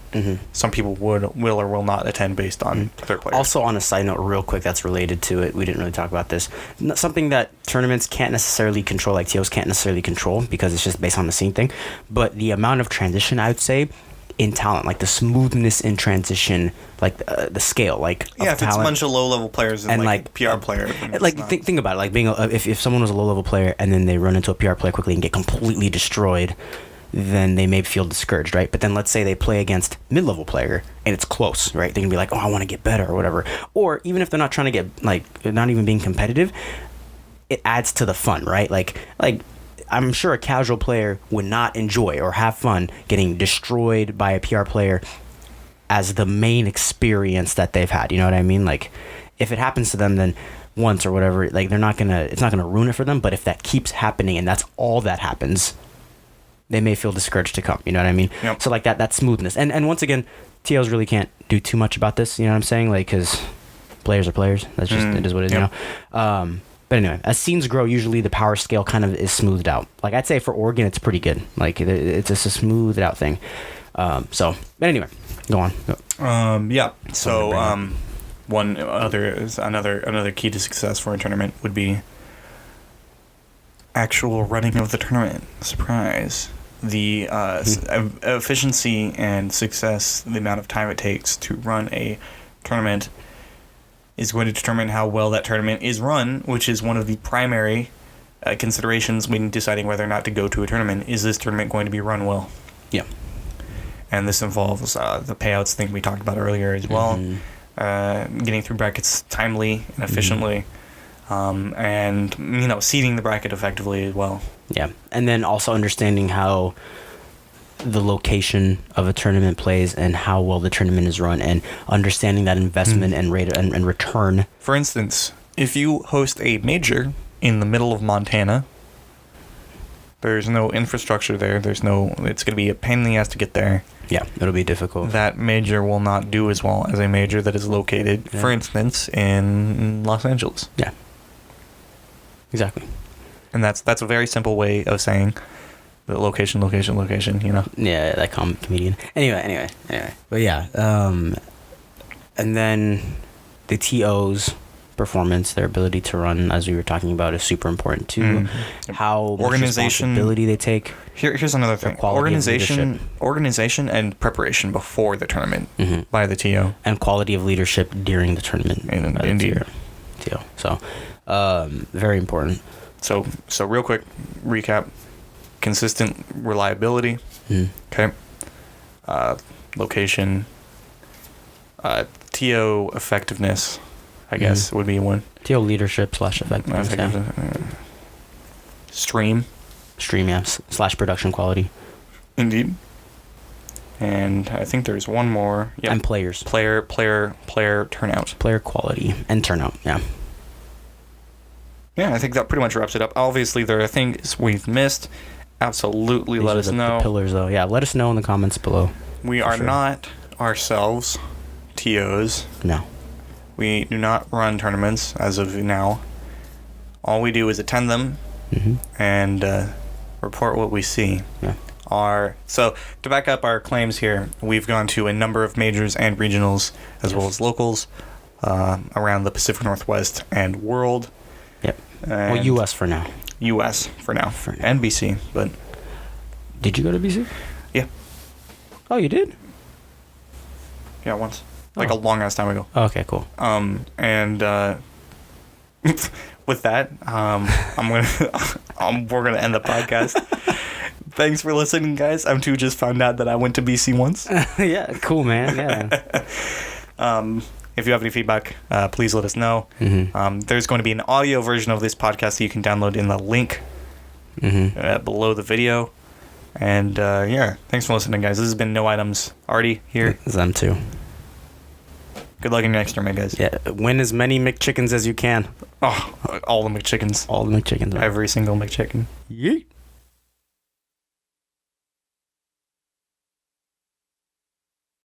some people will or will not attend based on their players. Also, on a side note, real quick, that's related to it. We didn't really talk about this. Something that tournaments can't necessarily control, like TOs can't necessarily control, because it's just based on the scene thing. But the amount of transition, I would say, in talent, like the smoothness in transition, like the scale, like yeah, of if talent. it's a bunch of low level players and like PR player, like think about it, like being if someone was a low level player and then they run into a PR player quickly and get completely destroyed, then they may feel discouraged, right? But then let's say they play against mid level player and it's close, right? They can be like, oh, I want to get better or whatever. Or even if they're not trying to get, like, they're not even being competitive, it adds to the fun, right? Like I'm sure a casual player would not enjoy or have fun getting destroyed by a PR player as the main experience that they've had. You know what I mean? Like, if it happens to them, then once or whatever, like it's not gonna ruin it for them. But if that keeps happening and that's all that happens, they may feel discouraged to come. You know what I mean? Yep. So like that smoothness. And once again, TOs really can't do too much about this. You know what I'm saying? Like, because players are players. That's just it is what it is. Yep. You know. But anyway, as scenes grow, usually the power scale kind of is smoothed out. Like, I'd say for Oregon, it's pretty good. Like, it's just a smoothed out thing. But anyway, go on. Yeah. So, another key to success for a tournament would be actual running of the tournament. Surprise. The efficiency and success, the amount of time it takes to run a tournament is going to determine how well that tournament is run, which is one of the primary considerations when deciding whether or not to go to a tournament. Is this tournament going to be run well? Yeah. And this involves the payouts thing we talked about earlier as well, getting through brackets timely and efficiently, and, seeding the bracket effectively as well. Yeah. And then also understanding how the location of a tournament plays and how well the tournament is run, and understanding that investment and rate and return. For instance, if you host a major in the middle of Montana, there's no infrastructure there. It's going to be a pain in the ass to get there. Yeah, it'll be difficult. That major will not do as well as a major that is located, for instance, in Los Angeles. Yeah. Exactly. And that's a very simple way of saying the location, you know? Yeah, that comedian. Anyway. But yeah, and then the TO's performance, their ability to run, as we were talking about, is super important too. How much responsibility they take. Here's another thing. Organization and preparation before the tournament by the TO. And quality of leadership during the tournament. Indeed. TO. So, very important. So real quick recap. Consistent reliability. Okay. Location. TO effectiveness, I guess, would be one. TO leadership / effectiveness. Stream, yeah. / production quality. Indeed. And I think there's one more. Yep. And players. Player turnout. Player quality and turnout, yeah. Yeah, I think that pretty much wraps it up. Obviously, there are things we've missed. Absolutely, let us know. The pillars, though. Yeah, let us know in the comments below. We are not ourselves TOs. No. We do not run tournaments as of now. All we do is attend them and report what we see. Yeah. So, to back up our claims here, we've gone to a number of majors and regionals, as well as locals, around the Pacific Northwest and world. Yep. Well, U.S. for now. U.S. for now. And BC, but... Did you go to BC? Yeah. Oh, you did? Yeah, once. Like a long-ass time ago. Oh, okay, cool. And with that, we're gonna end the podcast. Thanks for listening, guys. I'm just found out that I went to BC once. Yeah, cool, man. Yeah. If you have any feedback, please let us know. There's going to be an audio version of this podcast that you can download in the link below the video. And thanks for listening, guys. This has been No Items. Artie here. Them too. Good luck in your next tournament, guys. Yeah, win as many McChickens as you can. Oh, all the McChickens. All the McChickens. Every single McChicken. Yeet.